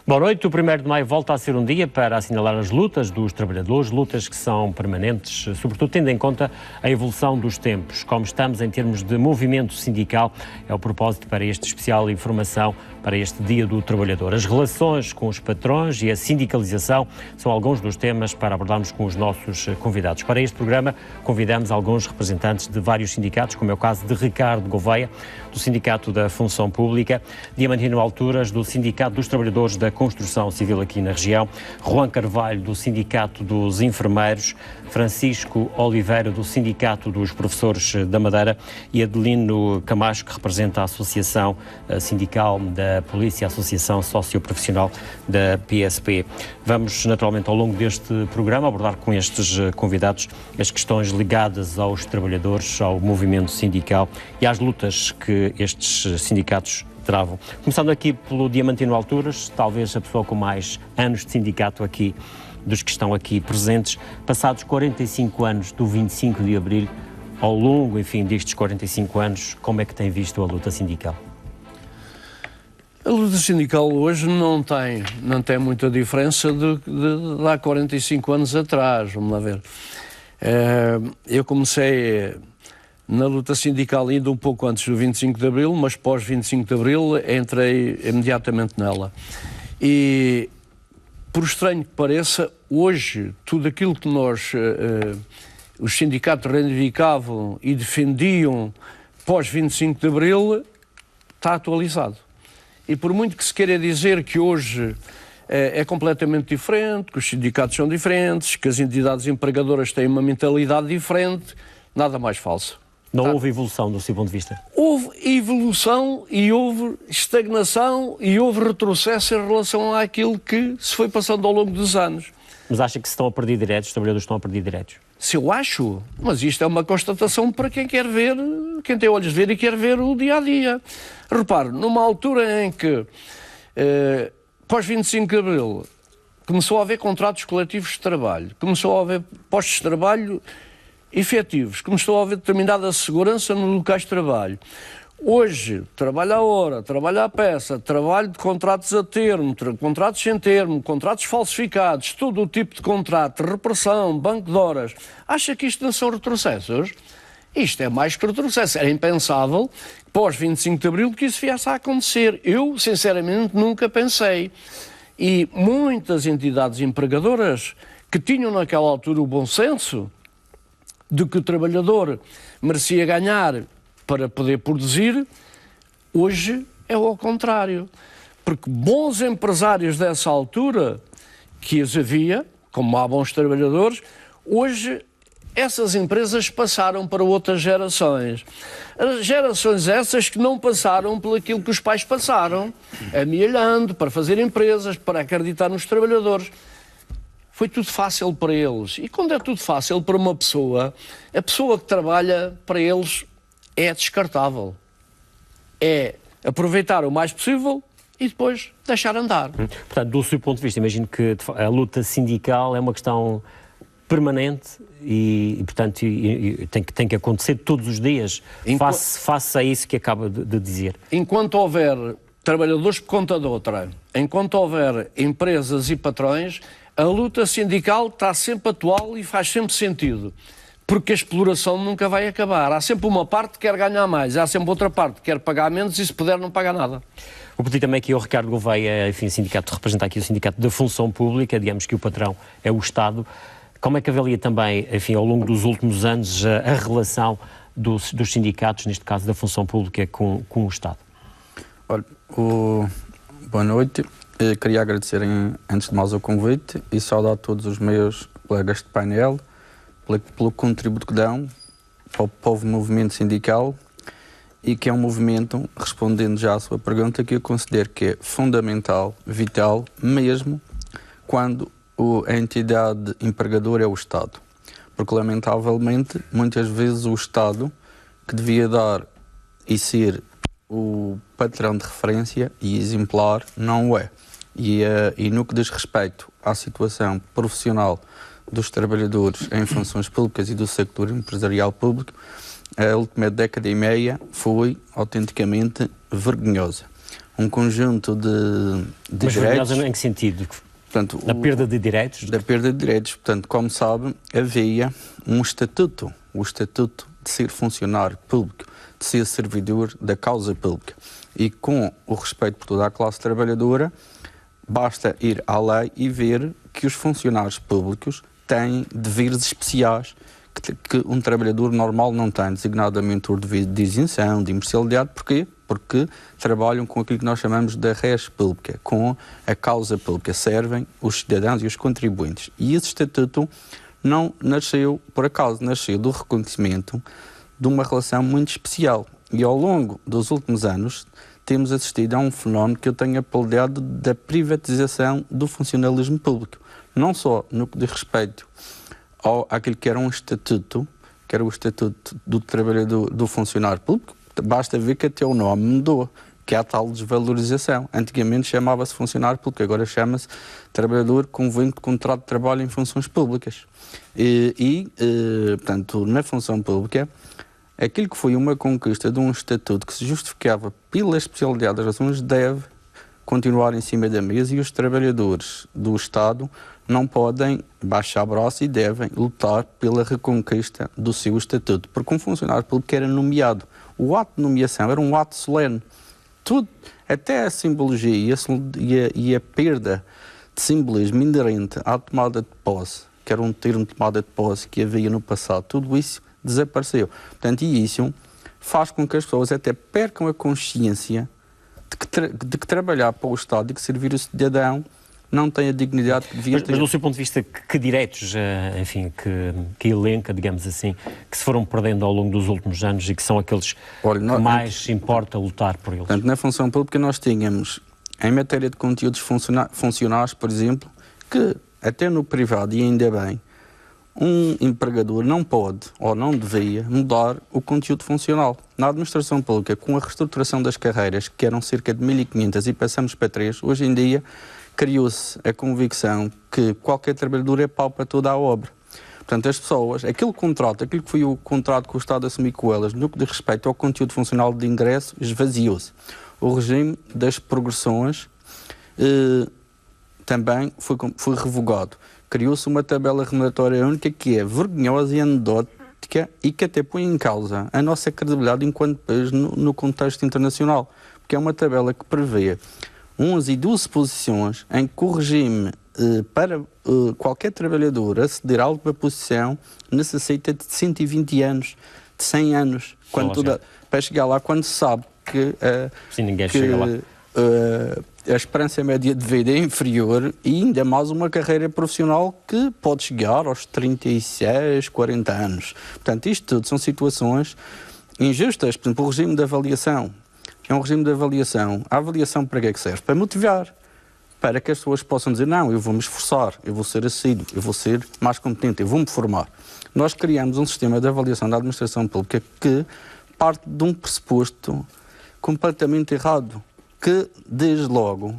Boa noite. O 1º de maio volta a ser um dia para assinalar as lutas dos trabalhadores, lutas que são permanentes, sobretudo tendo em conta a evolução dos tempos. Como estamos em termos de movimento sindical, é o propósito para esta especial informação para este Dia do Trabalhador. As relações com os patrões e a sindicalização são alguns dos temas para abordarmos com os nossos convidados. Para este programa, convidamos alguns representantes de vários sindicatos, como é o caso de Ricardo Gouveia, do Sindicato da Função Pública, Diamantino Alturas, do Sindicato dos Trabalhadores da Construção Civil aqui na região, Juan Carvalho, do Sindicato dos Enfermeiros, Francisco Oliveira, do Sindicato dos Professores da Madeira e Adelino Camacho, que representa a Associação Sindical da Polícia, a Associação Socioprofissional da PSP. Vamos, naturalmente, ao longo deste programa, abordar com estes convidados as questões ligadas aos trabalhadores, ao movimento sindical e às lutas que estes sindicatos travam. Começando aqui pelo Diamantino Alturas, talvez a pessoa com mais anos de sindicato aqui, dos que estão aqui presentes, passados 45 anos do 25 de Abril, ao longo, enfim, destes 45 anos, como é que tem visto a luta sindical? A luta sindical hoje não tem muita diferença de há 45 anos atrás, vamos lá ver. Eu comecei na luta sindical ainda um pouco antes do 25 de Abril, mas pós 25 de Abril entrei imediatamente nela. E, por estranho que pareça, hoje tudo aquilo que os sindicatos reivindicavam e defendiam pós 25 de Abril está atualizado. E por muito que se queira dizer que hoje é completamente diferente, que os sindicatos são diferentes, que as entidades empregadoras têm uma mentalidade diferente, nada mais falso. Não houve evolução do seu ponto de vista? Houve evolução e houve estagnação e houve retrocesso em relação àquilo que se foi passando ao longo dos anos. Mas acha que se estão a perder direitos, os trabalhadores estão a perder direitos? Se eu acho, mas isto é uma constatação para quem quer ver, quem tem olhos de ver e quer ver o dia-a-dia. Repare, numa altura em que, pós 25 de Abril, começou a haver contratos coletivos de trabalho, começou a haver postos de trabalho efetivos, começou a haver determinada segurança nos locais de trabalho. Hoje, trabalho à hora, trabalho à peça, trabalho de contratos a termo, contratos sem termo, contratos falsificados, todo o tipo de contrato, repressão, banco de horas. Acha que isto não são retrocessos? Isto é mais que retrocesso. Era impensável, pós 25 de Abril, que isso viesse a acontecer. Eu, sinceramente, nunca pensei. E muitas entidades empregadoras que tinham naquela altura o bom senso de que o trabalhador merecia ganhar para poder produzir, hoje é ao contrário. Porque bons empresários dessa altura, que os havia, como há bons trabalhadores, hoje essas empresas passaram para outras gerações. As gerações essas que não passaram por aquilo que os pais passaram, amealhando para fazer empresas, para acreditar nos trabalhadores. Foi tudo fácil para eles. E quando é tudo fácil para uma pessoa, a pessoa que trabalha para eles é descartável. É aproveitar o mais possível e depois deixar andar. Portanto, do seu ponto de vista, imagino que a luta sindical é uma questão permanente e portanto, tem que acontecer todos os dias, face a isso que acaba de dizer. Enquanto houver trabalhadores por conta de outra, enquanto houver empresas e patrões, a luta sindical está sempre atual e faz sempre sentido, porque a exploração nunca vai acabar. Há sempre uma parte que quer ganhar mais, há sempre outra parte que quer pagar menos e, se puder, não paga nada. Vou pedir também aqui ao Ricardo Gouveia, enfim, sindicato, representa aqui o Sindicato da Função Pública, digamos que o patrão é o Estado. Como é que avalia também, enfim, ao longo dos últimos anos, a relação dos sindicatos, neste caso da Função Pública, com o Estado? Olha, boa noite. Eu queria agradecer, antes de mais, o convite e saudar todos os meus colegas de painel pelo contributo que dão para o povo movimento sindical e que é um movimento, respondendo já à sua pergunta, que eu considero que é fundamental, vital, mesmo quando a entidade empregadora é o Estado. Porque, lamentavelmente, muitas vezes o Estado, que devia dar e ser o patrão de referência e exemplar, não o é. E no que diz respeito à situação profissional dos trabalhadores em funções públicas e do sector empresarial público, a última década e meia foi autenticamente vergonhosa. um conjunto de Mas direitos. Mas em que sentido? Portanto, da perda de direitos? Da perda de direitos. Portanto, como sabe, havia um estatuto, o estatuto de ser funcionário público, de ser servidor da causa pública. E com o respeito por toda a classe trabalhadora, basta ir à lei e ver que os funcionários públicos têm deveres especiais que um trabalhador normal não tem, designadamente o dever de isenção, de imparcialidade. Porquê? Porque trabalham com aquilo que nós chamamos da res pública, com a causa pública, servem os cidadãos e os contribuintes. E esse estatuto não nasceu por acaso, nasceu do reconhecimento de uma relação muito especial. E ao longo dos últimos anos temos assistido a um fenómeno que eu tenho apelidado da privatização do funcionalismo público. Não só no que diz respeito àquilo que era um estatuto, que era o estatuto do trabalhador, do funcionário público, basta ver que até o nome mudou, que é a tal desvalorização. Antigamente chamava-se funcionário público, agora chama-se trabalhador conveniente de contrato de trabalho em funções públicas. Portanto, na função pública, aquilo que foi uma conquista de um estatuto que se justificava pela especialidade das razões deve continuar em cima da mesa, e os trabalhadores do Estado não podem baixar braço e devem lutar pela reconquista do seu estatuto, porque um funcionário público era nomeado. O ato de nomeação era um ato solene. Tudo, até a simbologia e a perda de simbolismo inerente à tomada de posse, que era um termo de tomada de posse que havia no passado, tudo isso desapareceu. Portanto, e isso faz com que as pessoas até percam a consciência de que trabalhar para o Estado e que servir o cidadão não tem a dignidade que devia ter. Mas do seu ponto de vista, que direitos, enfim, que elenca, digamos assim, que se foram perdendo ao longo dos últimos anos e que são aqueles que mais importa lutar por eles? Portanto, na função pública nós tínhamos, em matéria de conteúdos funcionais, por exemplo, que até no privado, e ainda bem, um empregador não pode ou não devia mudar o conteúdo funcional. Na administração pública, com a reestruturação das carreiras, que eram cerca de 1.500 e passamos para 3, hoje em dia criou-se a convicção que qualquer trabalhador é pau para toda a obra. Portanto, as pessoas, aquilo que foi o contrato que o Estado assumiu com elas, no que diz respeito ao conteúdo funcional de ingresso, esvaziou-se. O regime das progressões também foi revogado. Criou-se uma tabela remuneratória única que é vergonhosa e anedótica e que até põe em causa a nossa credibilidade enquanto país no contexto internacional, porque é uma tabela que prevê 11 e 12 posições em que o regime para qualquer trabalhador aceder a alguma posição necessita de 120 anos, de 100 anos, para chegar lá, quando se sabe que, ninguém chega lá. A esperança média de vida é inferior, e ainda mais uma carreira profissional que pode chegar aos 36, 40 anos. Portanto, isto tudo são situações injustas. Por exemplo, o regime de avaliação. É um regime de avaliação. A avaliação para que é que serve? Para motivar. Para que as pessoas possam dizer, não, eu vou-me esforçar, eu vou ser assíduo, eu vou ser mais competente, eu vou-me formar. Nós criamos um sistema de avaliação da administração pública que parte de um pressuposto completamente errado, que desde logo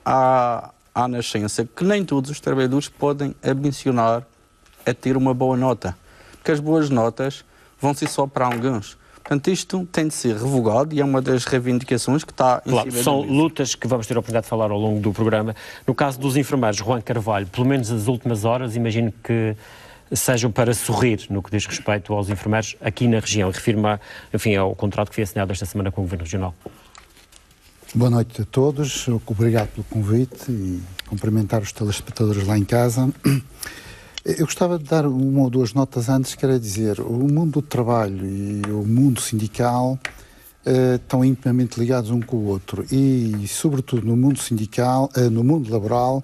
há nascença que nem todos os trabalhadores podem ambicionar a ter uma boa nota, porque as boas notas vão ser só para alguns. Portanto, isto tem de ser revogado e é uma das reivindicações que está em cima da mesa. São lutas que vamos ter a oportunidade de falar ao longo do programa. No caso dos enfermeiros, Juan Carvalho, pelo menos as últimas horas, imagino que sejam para sorrir no que diz respeito aos enfermeiros aqui na região. Refiro-me, enfim, ao contrato que foi assinado esta semana com o Governo Regional. Boa noite a todos, obrigado pelo convite e cumprimentar os telespectadores lá em casa. Eu gostava de dar uma ou duas notas antes, quero dizer, o mundo do trabalho e o mundo sindical estão intimamente ligados um com o outro e, sobretudo, no mundo sindical, no mundo laboral,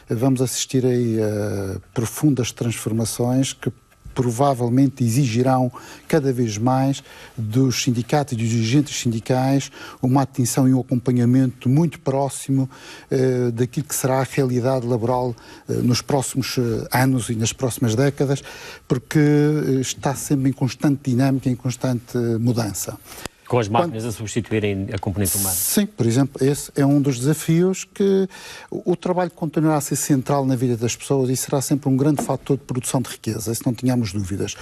vamos assistir aí a profundas transformações que provavelmente exigirão cada vez mais dos sindicatos e dos dirigentes sindicais uma atenção e um acompanhamento muito próximo daquilo que será a realidade laboral nos próximos anos e nas próximas décadas, porque está sempre em constante dinâmica, em constante mudança. Com as máquinas a substituírem a componente humana. Sim, por exemplo, esse é um dos desafios que o trabalho continuará a ser central na vida das pessoas e será sempre um grande fator de produção de riqueza, isso não tínhamos dúvidas.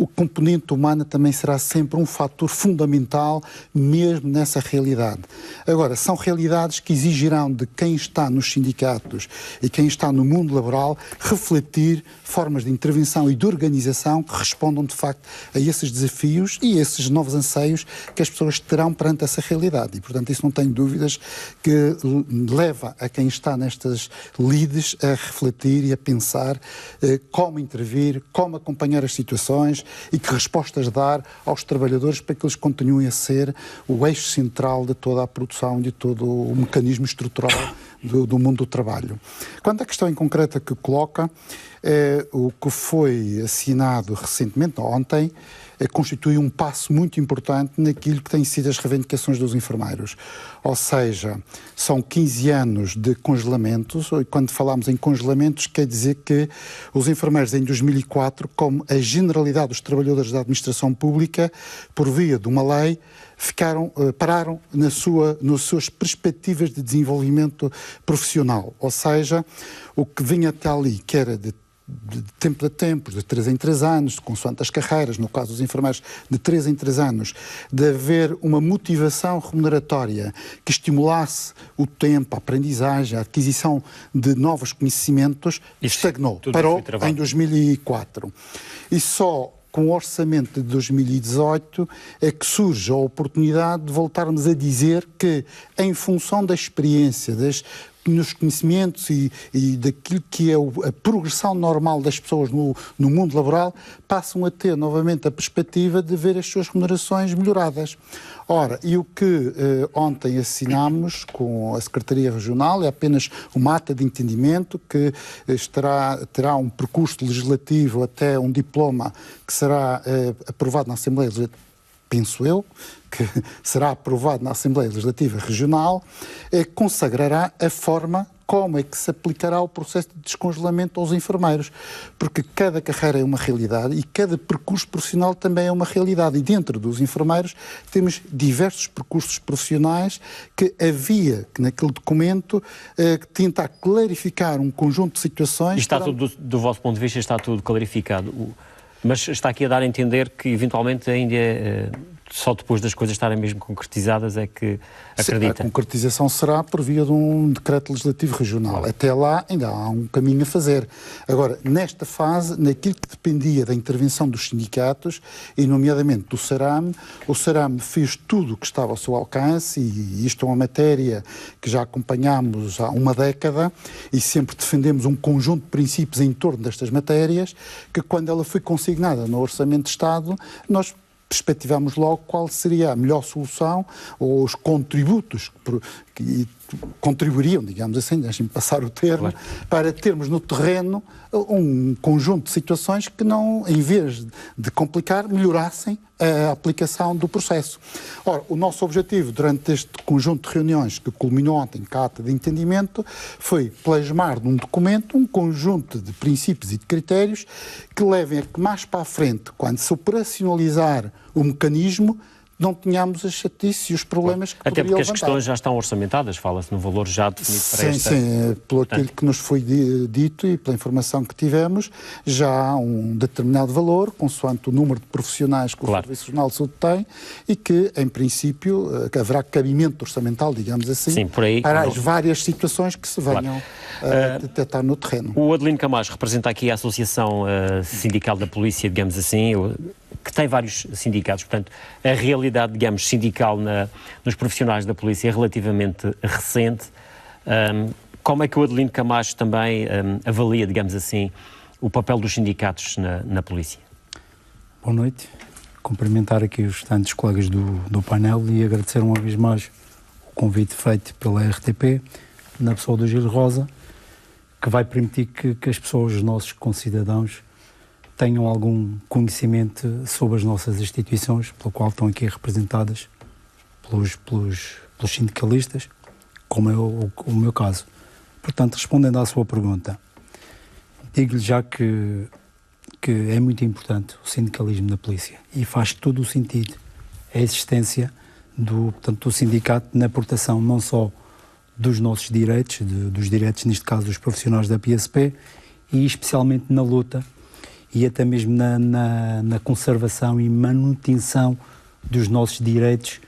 o componente humano também será sempre um fator fundamental, mesmo nessa realidade. Agora, são realidades que exigirão de quem está nos sindicatos e quem está no mundo laboral refletir formas de intervenção e de organização que respondam, de facto, a esses desafios e a esses novos anseios que as pessoas terão perante essa realidade. E, portanto, isso não tenho dúvidas que leva a quem está nestas lides a refletir e a pensar como intervir, como acompanhar as situações e que respostas dar aos trabalhadores para que eles continuem a ser o eixo central de toda a produção e de todo o mecanismo estrutural do mundo do trabalho. Quanto à questão em concreto que coloca, o que foi assinado recentemente, ontem, constitui um passo muito importante naquilo que têm sido as reivindicações dos enfermeiros. Ou seja, são 15 anos de congelamentos, e quando falamos em congelamentos quer dizer que os enfermeiros em 2004, como a generalidade dos trabalhadores da administração pública, por via de uma lei, pararam nas suas perspectivas de desenvolvimento profissional. Ou seja, o que vinha até ali, que era de tempo a tempo, de 3 em 3 anos, consoante as carreiras, no caso dos enfermeiros, de 3 em 3 anos, de haver uma motivação remuneratória que estimulasse o tempo, a aprendizagem, a aquisição de novos conhecimentos, estagnou, parou em 2004. E só com o orçamento de 2018 é que surge a oportunidade de voltarmos a dizer que, em função da experiência, nos conhecimentos e daquilo que é a progressão normal das pessoas no mundo laboral, passam a ter novamente a perspectiva de ver as suas remunerações melhoradas. Ora, e o que ontem assinámos com a Secretaria Regional é apenas uma ata de entendimento que terá um percurso legislativo até um diploma que será aprovado na Assembleia Legislativa, penso eu, que será aprovado na Assembleia Legislativa Regional, consagrará a forma como é que se aplicará o processo de descongelamento aos enfermeiros, porque cada carreira é uma realidade e cada percurso profissional também é uma realidade, e dentro dos enfermeiros temos diversos percursos profissionais que havia naquele documento tentar clarificar um conjunto de situações. E está tudo, do vosso ponto de vista, está tudo clarificado, mas está aqui a dar a entender que eventualmente ainda só depois das coisas estarem mesmo concretizadas é que acredita? A concretização será por via de um decreto legislativo regional. Claro. Até lá ainda há um caminho a fazer. Agora, nesta fase, naquilo que dependia da intervenção dos sindicatos, e nomeadamente do SARAM, o SARAM fez tudo o que estava ao seu alcance, e isto é uma matéria que já acompanhamos há uma década e sempre defendemos um conjunto de princípios em torno destas matérias, que quando ela foi consignada no Orçamento de Estado, nós perspectivamos logo qual seria a melhor solução ou os contributos que contribuiriam, digamos assim, deixem-me passar o termo, claro, para termos no terreno um conjunto de situações que não, em vez de complicar, melhorassem a aplicação do processo. Ora, o nosso objetivo durante este conjunto de reuniões que culminou ontem com a ata de entendimento foi plasmar num documento um conjunto de princípios e de critérios que levem a que mais para a frente, quando se operacionalizar o mecanismo, não tenhamos as chatices e os problemas que até porque levantar. As questões já estão orçamentadas, fala-se no valor já definido para esta... Sim, pelo aquilo que nos foi dito e pela informação que tivemos, já há um determinado valor, consoante o número de profissionais que o Serviço Regional de Saúde tem, e que, em princípio, haverá cabimento orçamental, digamos assim, sim, por aí, para as várias situações que se venham a detectar no terreno. O Adelino Camacho representa aqui a Associação Sindical da Polícia, digamos assim, que tem vários sindicatos, portanto, a realidade, digamos, sindical nos profissionais da polícia é relativamente recente. Como é que o Adelino Camacho também avalia, digamos assim, o papel dos sindicatos na polícia? Boa noite. Cumprimentar aqui os tantos colegas do painel e agradecer uma vez mais o convite feito pela RTP, na pessoa do Gil Rosa, que vai permitir que as pessoas, os nossos concidadãos, tenham algum conhecimento sobre as nossas instituições, pelo qual estão aqui representadas pelos sindicalistas, como é o meu caso. Portanto, respondendo à sua pergunta, digo-lhe já que é muito importante o sindicalismo da polícia e faz todo o sentido a existência do sindicato na proteção não só dos nossos direitos, dos direitos, neste caso, dos profissionais da PSP, e especialmente na luta e até mesmo na conservação e manutenção dos nossos direitos,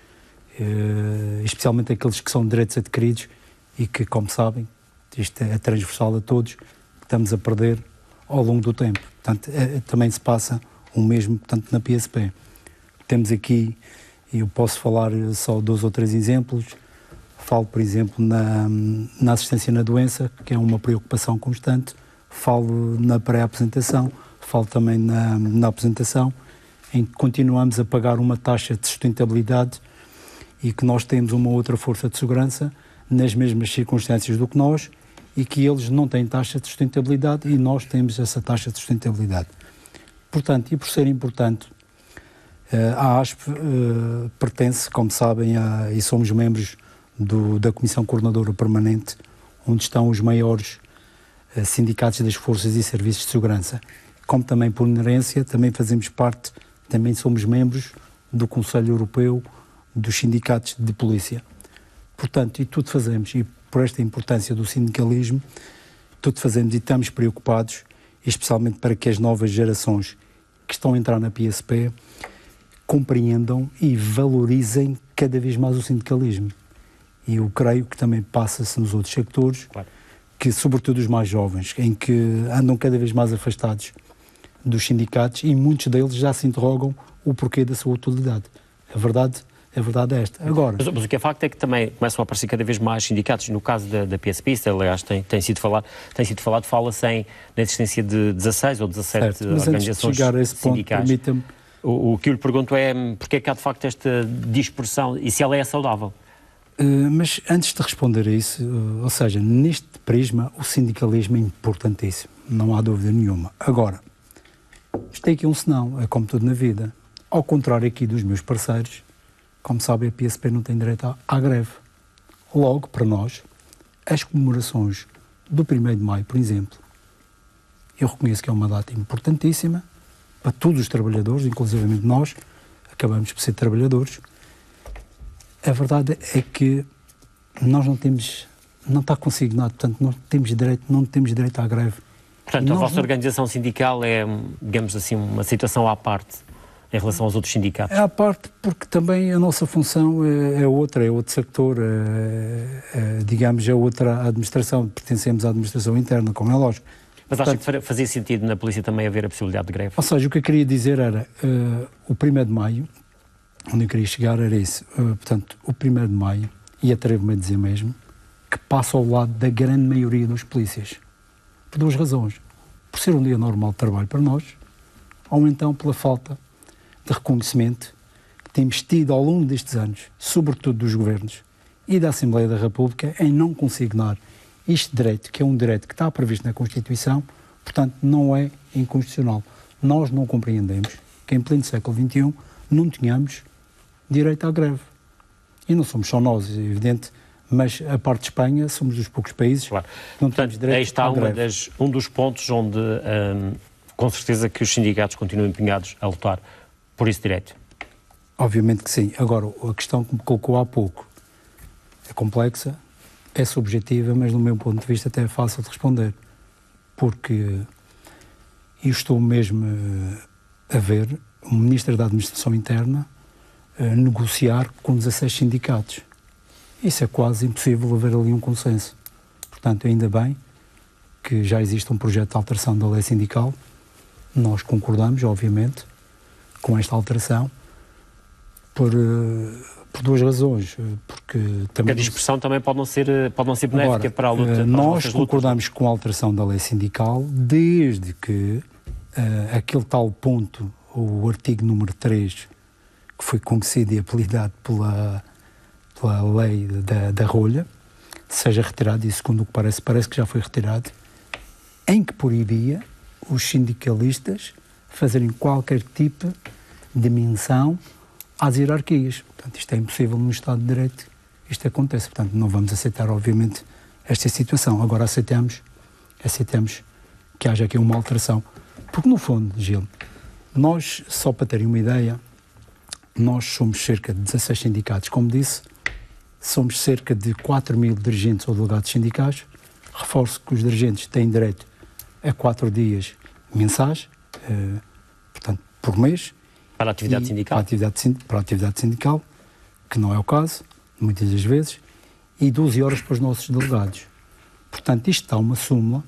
especialmente aqueles que são direitos adquiridos e que, como sabem, isto é transversal a todos, estamos a perder ao longo do tempo. Portanto, também se passa o mesmo, portanto, na PSP. Temos aqui, eu posso falar só 2 ou 3 exemplos. Falo, por exemplo, na assistência na doença, que é uma preocupação constante. Falo na pré-apresentação, falo também na apresentação, em que continuamos a pagar uma taxa de sustentabilidade e que nós temos uma outra força de segurança nas mesmas circunstâncias do que nós e que eles não têm taxa de sustentabilidade e nós temos essa taxa de sustentabilidade. Portanto, e por ser importante, a ASP pertence, como sabem, e somos membros da Comissão Coordenadora Permanente, onde estão os maiores sindicatos das forças e serviços de segurança. Como também por inerência, também fazemos parte, também somos membros do Conselho Europeu dos Sindicatos de Polícia. Portanto, e tudo fazemos, e por esta importância do sindicalismo, tudo fazemos e estamos preocupados, especialmente para que as novas gerações que estão a entrar na PSP compreendam e valorizem cada vez mais o sindicalismo. E eu creio que também passa-se nos outros sectores, claro, que sobretudo os mais jovens, em que andam cada vez mais afastados dos sindicatos e muitos deles já se interrogam o porquê da sua utilidade. A verdade é esta. Agora, mas o que é facto é que também começam a aparecer cada vez mais sindicatos. No caso da PSP, isso, aliás, tem sido falado, fala-se na existência de 16 ou 17 certo, mas organizações antes de chegar a esse sindicais. Ponto, permita-me... O que eu lhe pergunto é porque é que há de facto esta dispersão e se ela é saudável? Mas antes de responder a isso, ou seja, neste prisma, o sindicalismo é importantíssimo, não há dúvida nenhuma. Agora, isto tem aqui um senão, é como tudo na vida. Ao contrário aqui dos meus parceiros, como sabem, a PSP não tem direito à greve. Logo, para nós, as comemorações do 1º de Maio, por exemplo, eu reconheço que é uma data importantíssima para todos os trabalhadores, inclusivamente nós, acabamos por ser trabalhadores. A verdade é que nós não está consignado, portanto, não temos direito à greve. Portanto, a vossa organização sindical é, digamos assim, uma situação à parte em relação aos outros sindicatos? É à parte porque também a nossa função é outro sector, digamos, é outra administração, pertencemos à administração interna, como é lógico. Mas acha que fazia sentido na polícia também haver a possibilidade de greve? Ou seja, o que eu queria dizer era, o 1º de Maio, onde eu queria chegar era isso, portanto, o 1º de Maio, e atrevo-me a dizer mesmo, que passa ao lado da grande maioria dos polícias. Por 2 razões. Por ser um dia normal de trabalho para nós, ou então pela falta de reconhecimento que temos tido ao longo destes anos, sobretudo dos governos e da Assembleia da República, em não consignar este direito, que é um direito que está previsto na Constituição, portanto, não é inconstitucional. Nós não compreendemos que em pleno século XXI não tenhamos direito à greve. E não somos só nós, é evidente, mas a parte de Espanha somos dos poucos países claro. que não temos direito aí está à greve. Um dos pontos onde, com certeza, que os sindicatos continuam empenhados a lutar por esse direito. Obviamente que sim. Agora, a questão que me colocou há pouco é complexa, é subjetiva, mas do meu ponto de vista até é fácil de responder, porque eu estou mesmo a ver o Ministro da Administração Interna negociar com 16 sindicatos. Isso é quase impossível haver ali um consenso. Portanto, ainda bem que já existe um projeto de alteração da lei sindical. Nós concordamos, obviamente, com esta alteração por 2 razões. Porque também a dispersão também pode não ser benéfica para a luta. Nós concordamos com a alteração da lei sindical desde que aquele tal ponto, o artigo número 3, que foi conhecido e apelidado pela lei da rolha, seja retirado, e segundo o que parece que já foi retirado, em que proibia os sindicalistas fazerem qualquer tipo de menção às hierarquias. Portanto, isto é impossível no Estado de Direito, isto acontece. Portanto, não vamos aceitar, obviamente, esta situação. Agora aceitamos que haja aqui uma alteração. Porque, no fundo, Gil, nós, só para terem uma ideia, nós somos cerca de 16 sindicatos, como disse, somos cerca de 4.000 dirigentes ou delegados sindicais. Reforço que os dirigentes têm direito a 4 dias mensais, portanto, por mês. Para a atividade sindical? Para a atividade sindical, que não é o caso, muitas das vezes, e 12 horas para os nossos delegados. Portanto, isto dá uma súmula,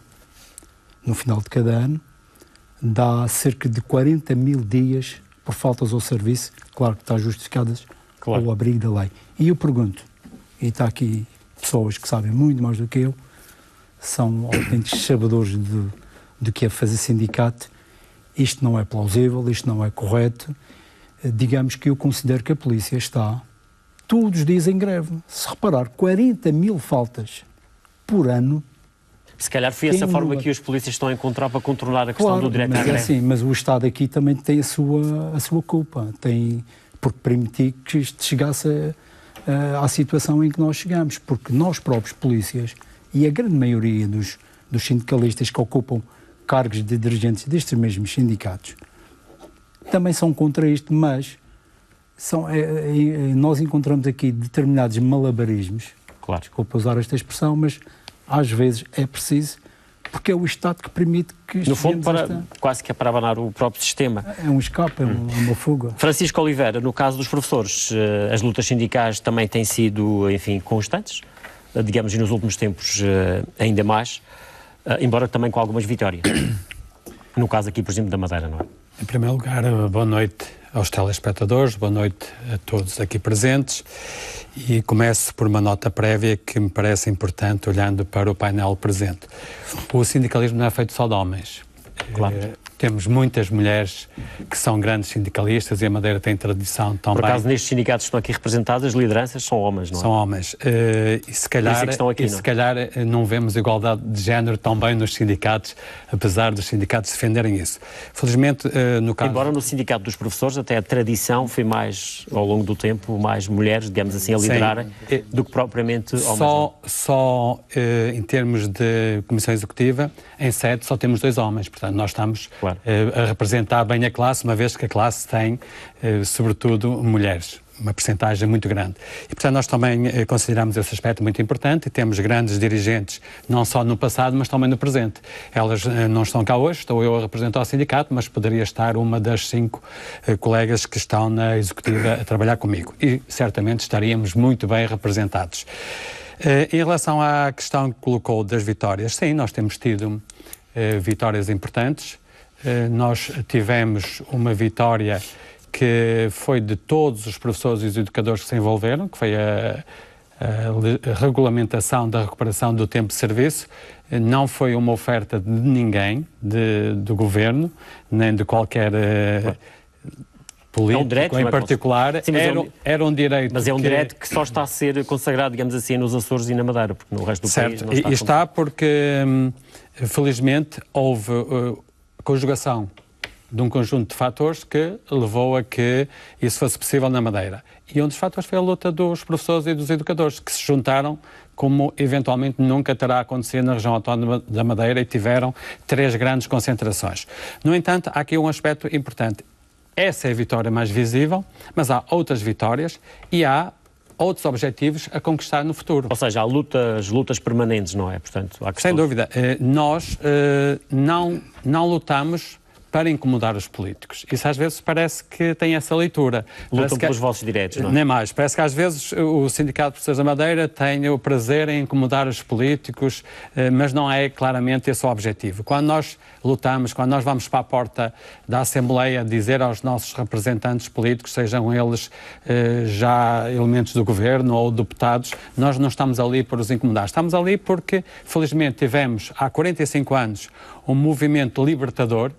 no final de cada ano, dá cerca de 40 mil dias por faltas ao serviço, claro que está justificadas ao abrigo da lei. E eu pergunto, e está aqui pessoas que sabem muito mais do que eu, são autênticos sabedores do que é fazer sindicato, isto não é plausível, isto não é correto. Digamos que eu considero que a polícia está todos os dias em greve. Se reparar, 40 mil faltas por ano. Se calhar foi essa forma que os polícias estão a encontrar para contornar a questão do direito à greve. Sim, mas o Estado aqui também tem a sua culpa, porque permitir que isto chegasse à situação em que nós chegamos, porque nós próprios polícias, e a grande maioria dos sindicalistas que ocupam cargos de dirigentes destes mesmos sindicatos, também são contra isto, mas nós encontramos aqui determinados malabarismos, desculpa usar esta expressão, mas às vezes é preciso, porque é o Estado que permite que... No fundo, quase que é para abanar o próprio sistema. É um escape, é uma fuga. Francisco Oliveira, no caso dos professores, as lutas sindicais também têm sido, enfim, constantes, digamos, e nos últimos tempos ainda mais, embora também com algumas vitórias. No caso aqui, por exemplo, da Madeira, não é? Em primeiro lugar, boa noite aos telespectadores, boa noite a todos aqui presentes, e começo por uma nota prévia que me parece importante, olhando para o painel presente. O sindicalismo não é feito só de homens. Claro. Temos muitas mulheres que são grandes sindicalistas e a Madeira tem tradição também. Por acaso, nestes sindicatos que estão aqui representados, as lideranças são homens, não é? São homens. E se calhar não vemos igualdade de género também nos sindicatos, apesar dos sindicatos defenderem isso. Felizmente, no caso... Embora no sindicato dos professores, até a tradição foi mais, ao longo do tempo, mais mulheres, digamos assim, a liderarem, do que propriamente homens. Só em termos de comissão executiva, em sede só temos 2 homens, portanto nós estamos a representar bem a classe, uma vez que a classe tem, sobretudo, mulheres, uma percentagem muito grande. E, portanto, nós também consideramos esse aspecto muito importante e temos grandes dirigentes, não só no passado, mas também no presente. Elas não estão cá hoje, estou eu a representar o sindicato, mas poderia estar uma das 5 colegas que estão na executiva a trabalhar comigo. E, certamente, estaríamos muito bem representados. Em relação à questão que colocou das vitórias, sim, nós temos tido vitórias importantes. Nós tivemos uma vitória que foi de todos os professores e os educadores que se envolveram, que foi a regulamentação da recuperação do tempo de serviço. Não foi uma oferta de ninguém, do governo, nem de qualquer político direito, em particular. Sim, era um direito. Mas é um direito que só está a ser consagrado, digamos assim, nos Açores e na Madeira, porque no resto do país não está. E está porque, felizmente, houve conjugação de um conjunto de fatores que levou a que isso fosse possível na Madeira. E um dos fatores foi a luta dos professores e dos educadores, que se juntaram, como eventualmente nunca terá acontecido na região autónoma da Madeira, e tiveram 3 grandes concentrações. No entanto, há aqui um aspecto importante. Essa é a vitória mais visível, mas há outras vitórias e há outros objetivos a conquistar no futuro. Ou seja, há lutas permanentes, não é? Portanto, há sem dúvida. Nós não lutamos para incomodar os políticos. Isso às vezes parece que tem essa leitura. Lutam pelos vossos direitos, não é? Nem mais. Parece que às vezes o Sindicato de Professores da Madeira tem o prazer em incomodar os políticos, mas não é claramente esse o objetivo. Quando nós lutamos, quando nós vamos para a porta da Assembleia dizer aos nossos representantes políticos, sejam eles já elementos do governo ou deputados, nós não estamos ali por os incomodar. Estamos ali porque, felizmente, tivemos há 45 anos um movimento libertador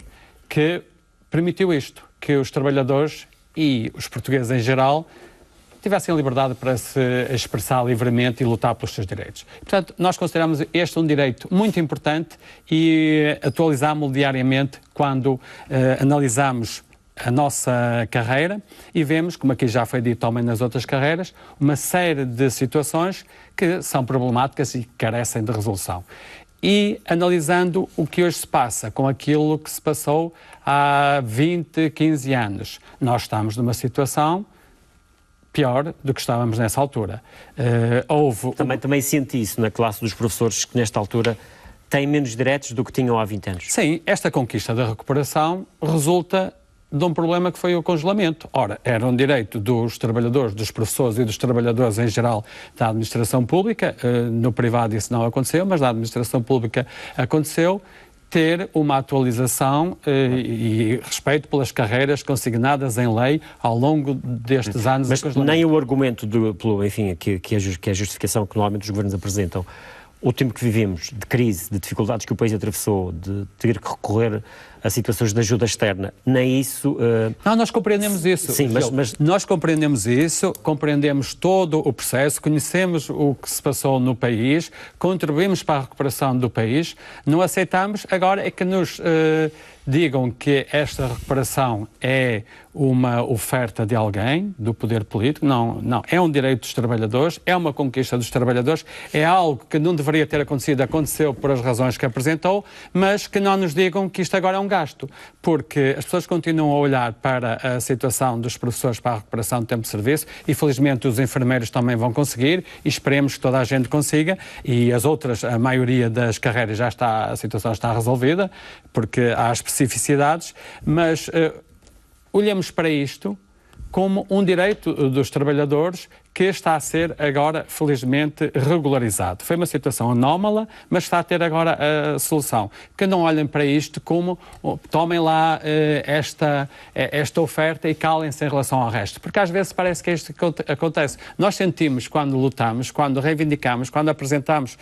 que permitiu isto, que os trabalhadores e os portugueses em geral tivessem a liberdade para se expressar livremente e lutar pelos seus direitos. Portanto, nós consideramos este um direito muito importante e atualizámo-lo diariamente quando analisamos a nossa carreira e vemos, como aqui já foi dito também nas outras carreiras, uma série de situações que são problemáticas e carecem de resolução. E analisando o que hoje se passa com aquilo que se passou há 20, 15 anos, nós estamos numa situação pior do que estávamos nessa altura. Também senti isso na classe dos professores, que nesta altura têm menos direitos do que tinham há 20 anos. Sim, esta conquista da recuperação resulta de um problema que foi o congelamento. Ora, era um direito dos trabalhadores, dos professores e dos trabalhadores em geral da administração pública, no privado isso não aconteceu, mas na administração pública aconteceu, ter uma atualização e respeito pelas carreiras consignadas em lei ao longo destes anos. Mas nem o argumento, que é a justificação que normalmente os governos apresentam, o tempo que vivemos, de crise, de dificuldades que o país atravessou, de ter que recorrer a situações de ajuda externa, nem isso... Não, nós compreendemos isso. Sim, mas... Nós compreendemos isso, compreendemos todo o processo, conhecemos o que se passou no país, contribuímos para a recuperação do país, não aceitamos, agora é que nos digam que esta recuperação é uma oferta de alguém, do poder político. Não, é um direito dos trabalhadores, é uma conquista dos trabalhadores, é algo que não deveria ter acontecido, aconteceu por as razões que apresentou, mas que não nos digam que isto agora é um gasto, porque as pessoas continuam a olhar para a situação dos professores para a recuperação do tempo de serviço e felizmente os enfermeiros também vão conseguir e esperemos que toda a gente consiga e as outras, a maioria das carreiras a situação está resolvida, porque há especificidades, mas olhamos para isto como um direito dos trabalhadores que está a ser agora, felizmente, regularizado. Foi uma situação anómala, mas está a ter agora a solução. Que não olhem para isto como tomem lá esta oferta e calem-se em relação ao resto. Porque às vezes parece que é isto que acontece. Nós sentimos, quando lutamos, quando reivindicamos, quando apresentamos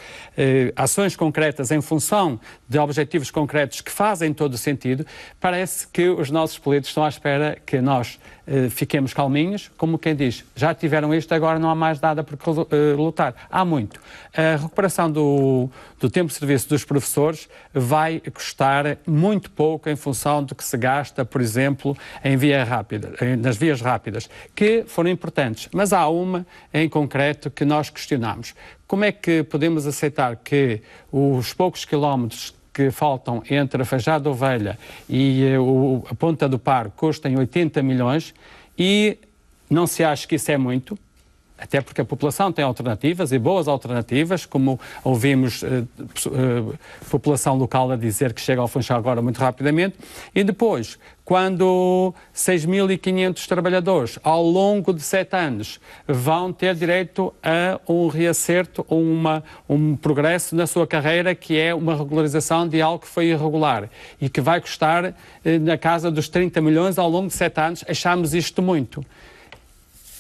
ações concretas em função de objetivos concretos que fazem todo o sentido, parece que os nossos políticos estão à espera que nós fiquemos calminhos, como quem diz, já tiveram isto, agora não há mais nada por que lutar. Há muito. A recuperação do tempo de serviço dos professores vai custar muito pouco em função do que se gasta, por exemplo, nas vias rápidas, que foram importantes. Mas há uma em concreto que nós questionamos. Como é que podemos aceitar que os poucos quilómetros que faltam entre a Feijó da Ovelha e a Ponta do Par custem 80 milhões e não se acha que isso é muito, até porque a população tem alternativas e boas alternativas, como ouvimos população local a dizer que chega ao Funchal agora muito rapidamente, e depois, quando 6.500 trabalhadores ao longo de 7 anos vão ter direito a um reacerto, um progresso na sua carreira, que é uma regularização de algo que foi irregular e que vai custar na casa dos 30 milhões ao longo de 7 anos, achamos isto muito.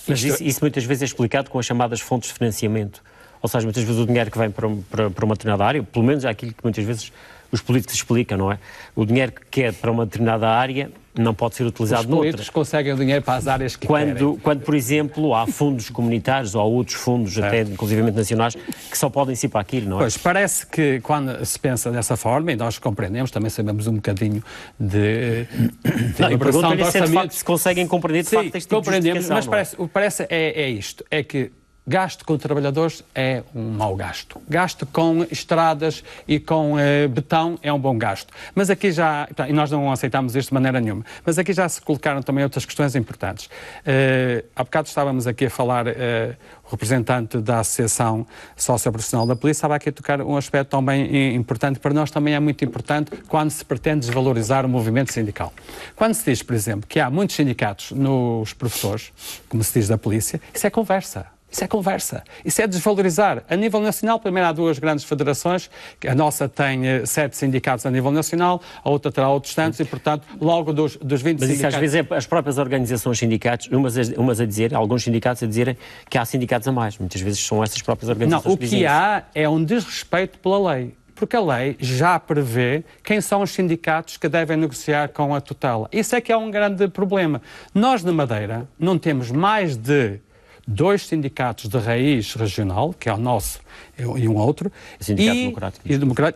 Mas isso muitas vezes é explicado com as chamadas fontes de financiamento. Ou seja, muitas vezes o dinheiro que vem para uma determinada área, pelo menos é aquilo que muitas vezes os políticos explicam, não é? O dinheiro que é para uma determinada área não pode ser utilizado noutra. Os políticos conseguem o dinheiro para as áreas que querem. Quando, por exemplo, há fundos comunitários ou outros fundos, até inclusivamente nacionais, que só podem ser para aquilo, não é? Pois, parece que quando se pensa dessa forma, e nós compreendemos, também sabemos um bocadinho de elaboração de orçamento, se conseguem compreender de facto este tipo de justificação, mas parece isto, é que gasto com trabalhadores é um mau gasto. Gasto com estradas e com betão é um bom gasto. Mas aqui e nós não aceitamos isto de maneira nenhuma, mas aqui já se colocaram também outras questões importantes. Há bocado estávamos aqui a falar, o representante da Associação Socioprofissional da Polícia estava aqui a tocar um aspecto também importante, para nós também é muito importante quando se pretende desvalorizar o movimento sindical. Quando se diz, por exemplo, que há muitos sindicatos nos professores, como se diz da polícia, isso é conversa. Isso é conversa. Isso é desvalorizar. A nível nacional, primeiro há 2 grandes federações, a nossa tem 7 sindicatos a nível nacional, a outra terá outros tantos e, portanto, logo dos 20 sindicatos... Mas isso às vezes é as próprias organizações sindicais, umas a dizer, alguns sindicatos a dizerem que há sindicatos a mais. Muitas vezes são essas próprias organizações que dizem isso. Não, o que há é um desrespeito pela lei. Porque a lei já prevê quem são os sindicatos que devem negociar com a tutela. Isso é que é um grande problema. Nós, na Madeira, não temos mais de 2 sindicatos de raiz regional, que é o nosso e um outro,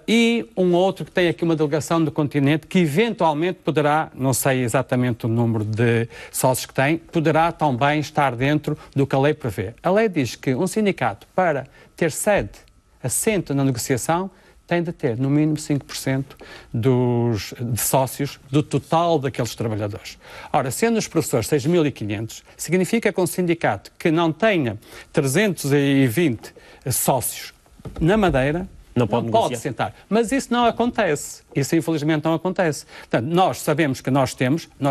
e um outro que tem aqui uma delegação do continente que eventualmente poderá, não sei exatamente o número de sócios que tem, poderá também estar dentro do que a lei prevê. A lei diz que um sindicato, para ter sede, assento na negociação, tem de ter no mínimo 5% de sócios do total daqueles trabalhadores. Ora, sendo os professores 6.500, significa que um sindicato que não tenha 320 sócios na Madeira Não pode sentar. Mas isso não acontece. Isso infelizmente não acontece. Portanto, nós sabemos que nós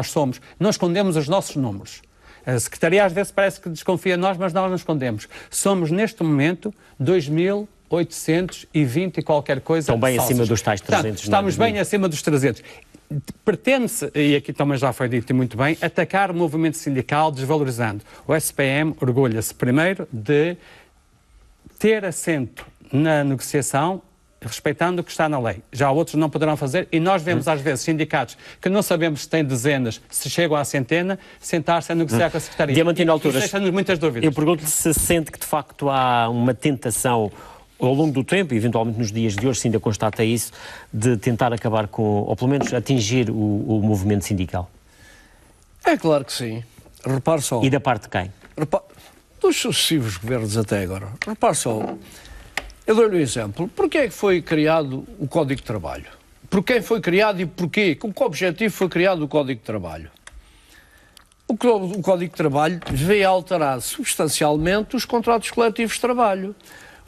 somos, não escondemos os nossos números. A Secretaria às vezes parece que desconfia de nós, mas nós não escondemos. Somos neste momento 2.820 e qualquer coisa. Estão bem falsas. acima dos tais 300. Portanto, estamos bem acima dos 300. Pretende-se, e aqui também já foi dito e muito bem, atacar o movimento sindical desvalorizando. O SPM orgulha-se primeiro de ter assento na negociação respeitando o que está na lei. Já outros não poderão fazer e nós vemos às vezes sindicatos que não sabemos se têm dezenas, se chegam à centena, sentar-se a negociar com a Secretaria. Diamantino Alturas, deixa-nos muitas dúvidas. Eu pergunto-lhe se sente que de facto há uma tentação ao longo do tempo, e eventualmente nos dias de hoje se ainda constata isso, de tentar acabar com, ou pelo menos atingir o movimento sindical. É claro que sim. Repare só. E da parte de quem? Dos sucessivos governos até agora. Repare só. Eu dou-lhe um exemplo. Porquê é que foi criado o Código de Trabalho? Por quem foi criado e porquê? Com que objetivo foi criado o Código de Trabalho? O Código de Trabalho veio alterar substancialmente os contratos coletivos de trabalho.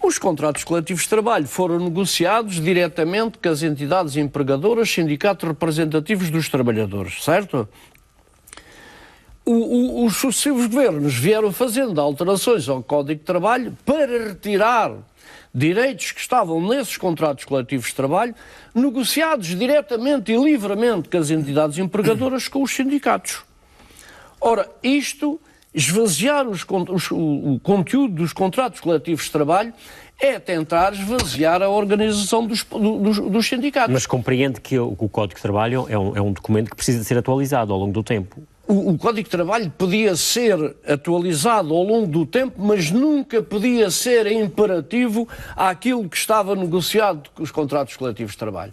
Os contratos coletivos de trabalho foram negociados diretamente com as entidades empregadoras, sindicatos representativos dos trabalhadores, certo? Os sucessivos governos vieram fazendo alterações ao Código de Trabalho para retirar direitos que estavam nesses contratos coletivos de trabalho, negociados diretamente e livremente com as entidades empregadoras, com os sindicatos. Ora, isto, esvaziar o conteúdo dos contratos coletivos de trabalho, é tentar esvaziar a organização dos sindicatos. Mas compreende que o Código de Trabalho é um documento que precisa de ser atualizado ao longo do tempo. O Código de Trabalho podia ser atualizado ao longo do tempo, mas nunca podia ser imperativo àquilo que estava negociado com os contratos coletivos de trabalho.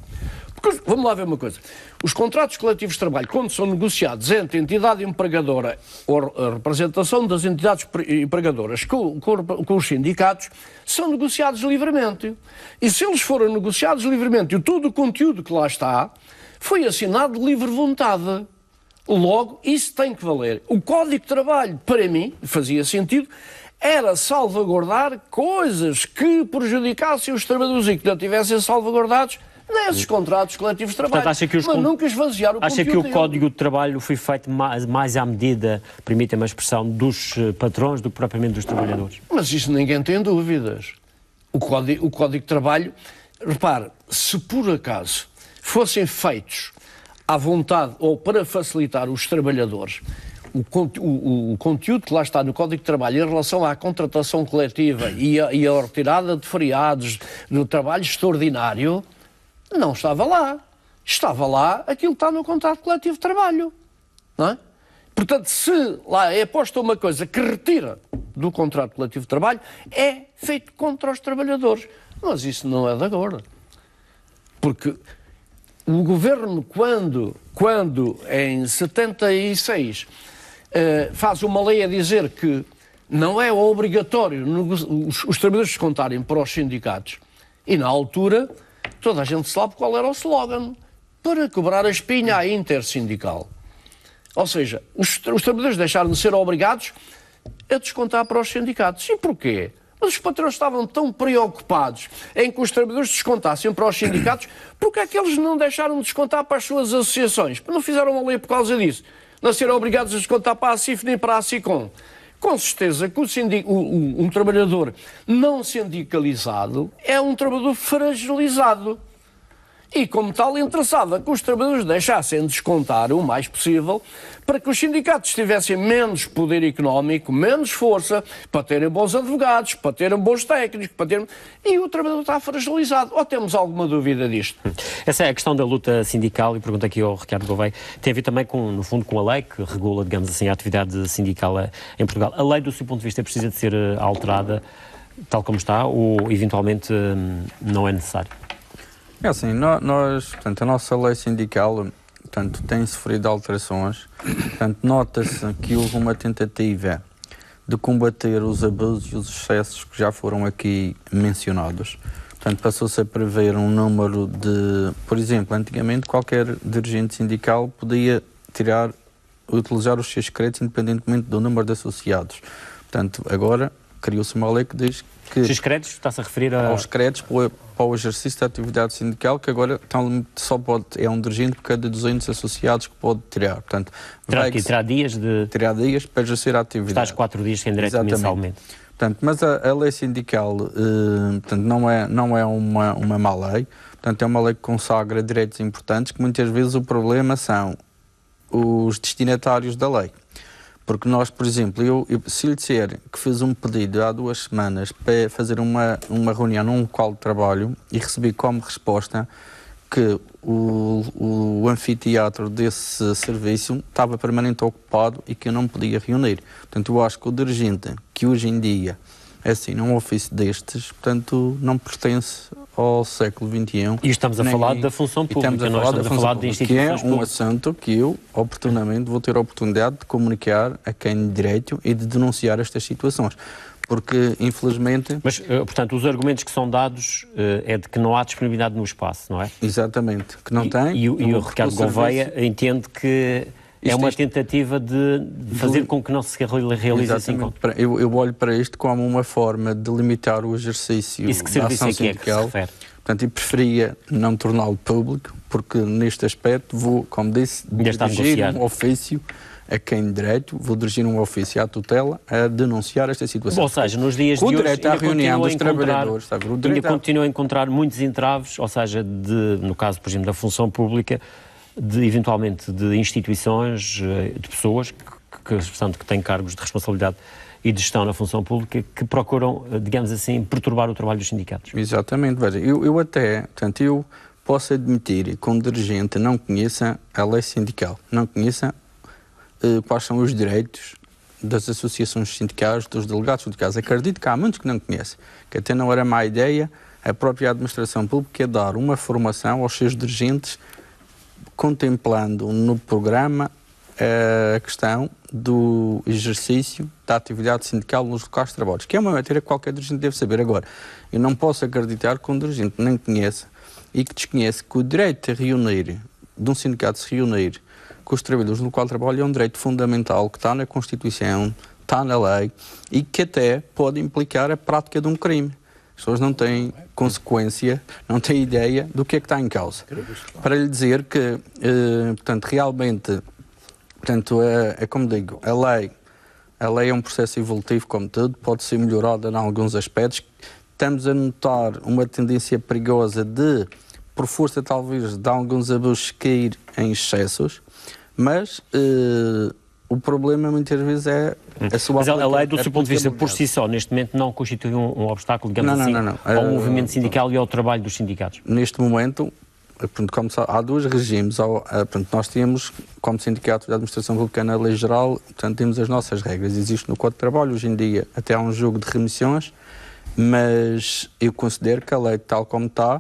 Porque, vamos lá ver uma coisa. Os contratos coletivos de trabalho, quando são negociados entre a entidade empregadora ou a representação das entidades empregadoras com os sindicatos, são negociados livremente. E se eles forem negociados livremente e todo o conteúdo que lá está foi assinado de livre vontade, logo, isso tem que valer. O Código de Trabalho, para mim, fazia sentido, era salvaguardar coisas que prejudicassem os trabalhadores e que não tivessem salvaguardados nesses contratos coletivos de trabalho. Portanto, mas nunca esvaziar o conteúdo. Acha que o Código de Trabalho foi feito mais à medida, permitem-me a expressão, dos patrões do que propriamente dos trabalhadores? Mas isso ninguém tem dúvidas. O Código de Trabalho, repare, se por acaso fossem feitos à vontade ou para facilitar os trabalhadores, o conteúdo que lá está no Código de Trabalho em relação à contratação coletiva e a retirada de feriados do trabalho extraordinário, não estava lá. Estava lá aquilo que está no contrato coletivo de trabalho. Não é? Portanto, se lá é posta uma coisa que retira do contrato coletivo de trabalho, é feito contra os trabalhadores. Mas isso não é de agora. Porque o governo, quando em 76 faz uma lei a dizer que não é obrigatório os trabalhadores descontarem para os sindicatos, e na altura toda a gente sabe qual era o slogan: para quebrar a espinha à intersindical. Ou seja, os trabalhadores deixaram de ser obrigados a descontar para os sindicatos. E porquê? Mas os patrões estavam tão preocupados em que os trabalhadores descontassem para os sindicatos, porque é que eles não deixaram de descontar para as suas associações? Não fizeram uma lei por causa disso. Não serem obrigados a descontar para a CIF nem para a SICOM. Com certeza que um trabalhador não sindicalizado é um trabalhador fragilizado. E, como tal, interessava que os trabalhadores deixassem de descontar o mais possível para que os sindicatos tivessem menos poder económico, menos força, para terem bons advogados, para terem bons técnicos, e o trabalhador está fragilizado. Ou temos alguma dúvida disto? Essa é a questão da luta sindical, e pergunto aqui ao Ricardo Gouveia, tem a ver também, no fundo, com a lei que regula, digamos assim, a atividade sindical em Portugal. A lei, do seu ponto de vista, precisa de ser alterada tal como está, ou eventualmente não é necessário? É assim, portanto, a nossa lei sindical, portanto, tem sofrido alterações. Portanto, nota-se que houve uma tentativa de combater os abusos e os excessos que já foram aqui mencionados. Portanto, passou-se a prever um número de... Por exemplo, antigamente qualquer dirigente sindical podia utilizar os seus créditos independentemente do número de associados. Portanto, agora criou-se uma lei que diz que... Os créditos, está-se a referir aos créditos para o exercício da atividade sindical, que agora só é um dirigente por cada 200 associados que pode tirar. Portanto, terá dias terá dias para exercer a atividade. Está às 4 dias sem direito mensalmente. Portanto, mas a lei sindical portanto, não é uma má lei. Portanto, é uma lei que consagra direitos importantes, que muitas vezes o problema são os destinatários da lei. Porque nós, por exemplo, se lhe disser que fiz um pedido há 2 semanas para fazer uma reunião num local de trabalho e recebi como resposta que o anfiteatro desse serviço estava permanentemente ocupado e que eu não podia reunir. Portanto, eu acho que o dirigente que hoje em dia assina um ofício destes, portanto, não pertence ao século XXI. E estamos a falar da função pública, nós estamos a falar de instituições públicas. Que é um assunto que eu, oportunamente, vou ter a oportunidade de comunicar a quem de direito e de denunciar estas situações. Porque, infelizmente... Mas, portanto, os argumentos que são dados é de que não há disponibilidade no espaço, não é? Exatamente, que não tem. E o Ricardo Gouveia entende que é uma tentativa de fazer com que não se realize assim. Eu olho para isto como uma forma de limitar o exercício da ação sindical. Portanto, eu preferia não torná-lo público, porque neste aspecto vou, como disse, dirigir um ofício a quem de direito, vou dirigir um ofício à tutela a denunciar esta situação. Ou seja, nos dias de hoje, o direito à reunião dos trabalhadores, ainda continua a encontrar muitos entraves, ou seja, no caso, por exemplo, da função pública, eventualmente de instituições, de pessoas portanto, que têm cargos de responsabilidade e de gestão na função pública que procuram, digamos assim, perturbar o trabalho dos sindicatos. Exatamente, veja, eu posso admitir que um dirigente não conheça a lei sindical, não conheça quais são os direitos das associações sindicais, dos delegados sindicais. Acredito que há muitos que não conhecem, que até não era má ideia a própria administração pública dar uma formação aos seus dirigentes, contemplando no programa a questão do exercício da atividade sindical nos locais de trabalho, que é uma matéria que qualquer dirigente deve saber. Agora, eu não posso acreditar que um dirigente nem conheça e que desconhece que o direito de reunir, de um sindicato se reunir com os trabalhadores no local de trabalho é um direito fundamental que está na Constituição, está na lei e que até pode implicar a prática de um crime. As pessoas não têm consequência, não têm ideia do que é que está em causa. Para lhe dizer que, portanto, realmente, portanto, é como digo, a lei é um processo evolutivo como tudo, pode ser melhorada em alguns aspectos. Estamos a notar uma tendência perigosa de, por força talvez de alguns abusos, cair em excessos, mas o problema muitas vezes é a sua Mas a lei, do seu ponto de vista, por si só, neste momento não constitui um obstáculo, digamos ao movimento sindical e ao trabalho dos sindicatos? Neste momento, como sabe, há 2 regimes. Nós temos, como sindicato da administração pública na lei geral, portanto, temos as nossas regras. Existe no Código de Trabalho, hoje em dia, até há um jogo de remissões, mas eu considero que a lei, tal como está,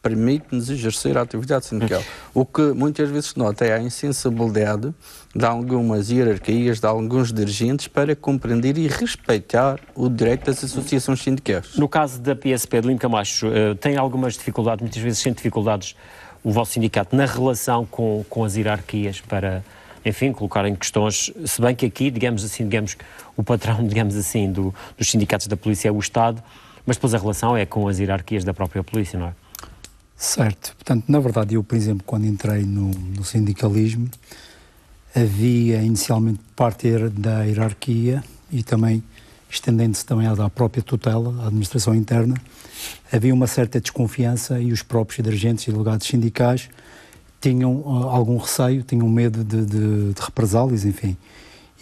permite-nos exercer a atividade sindical. O que muitas vezes se nota é a insensibilidade de algumas hierarquias, de alguns dirigentes, para compreender e respeitar o direito das associações sindicais. No caso da PSP de Lim Camacho, tem algumas dificuldades, muitas vezes sente dificuldades o vosso sindicato na relação com as hierarquias para, enfim, colocar em questões, se bem que aqui, digamos o patrão, digamos assim, dos sindicatos da polícia é o Estado, mas depois a relação é com as hierarquias da própria polícia, não é? Certo. Portanto, na verdade, eu, por exemplo, quando entrei no sindicalismo, havia inicialmente parte da hierarquia e também, estendendo-se também à própria tutela, à administração interna, havia uma certa desconfiança e os próprios dirigentes e delegados sindicais tinham algum receio, tinham medo de represálias, enfim.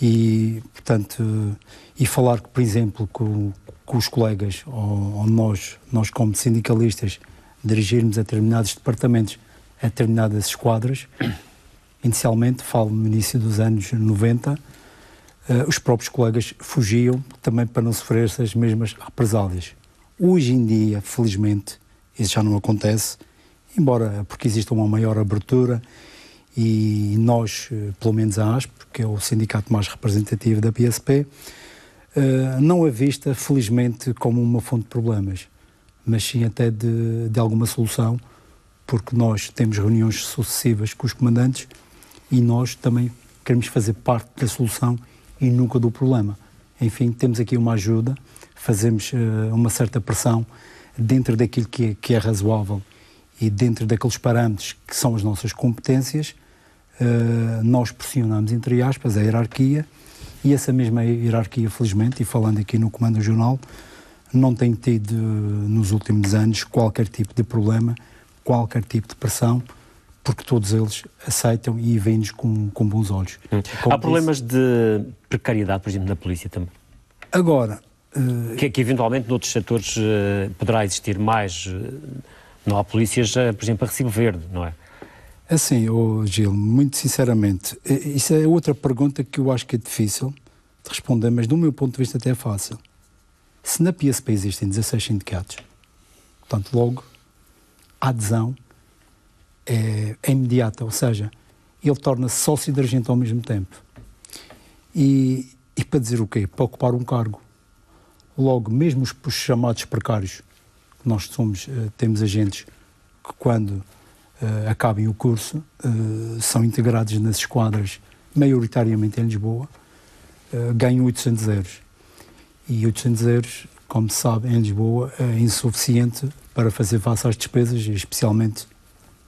E, portanto, e falar que, por exemplo, com os colegas ou nós como sindicalistas, dirigirmos a determinados departamentos, a determinadas esquadras. Inicialmente, falo no início dos anos 90, os próprios colegas fugiam também para não sofrer essas mesmas represálias. Hoje em dia, felizmente, isso já não acontece, embora porque exista uma maior abertura e nós, pelo menos a ASP, que é o sindicato mais representativo da PSP, não a vista, felizmente, como uma fonte de problemas, mas sim até de alguma solução, porque nós temos reuniões sucessivas com os comandantes e nós também queremos fazer parte da solução e nunca do problema. Enfim, temos aqui uma ajuda fazemos uma certa pressão dentro daquilo que é razoável e dentro daqueles parâmetros que são as nossas competências, nós pressionamos, entre aspas, a hierarquia, e essa mesma hierarquia, felizmente, e falando aqui no Comando Regional, não tem tido, nos últimos anos, qualquer tipo de problema, qualquer tipo de pressão, porque todos eles aceitam e veem-nos com bons olhos. Há problemas de precariedade, por exemplo, na polícia também? Agora... Que eventualmente noutros setores poderá existir mais... Não há polícias, por exemplo, a recibo verde, não é? Assim, Gil, muito sinceramente, isso é outra pergunta que eu acho que é difícil de responder, mas do meu ponto de vista até é fácil. Se na PSP existem 16 sindicatos, portanto, logo, a adesão é imediata, ou seja, ele torna-se sócio da gente ao mesmo tempo. E para dizer o quê? Para ocupar um cargo. Logo, mesmo os chamados precários, nós temos agentes que quando acabem o curso são integrados nas esquadras, maioritariamente em Lisboa, ganham 800 euros. E 800 euros, como se sabe, em Lisboa é insuficiente para fazer face às despesas, especialmente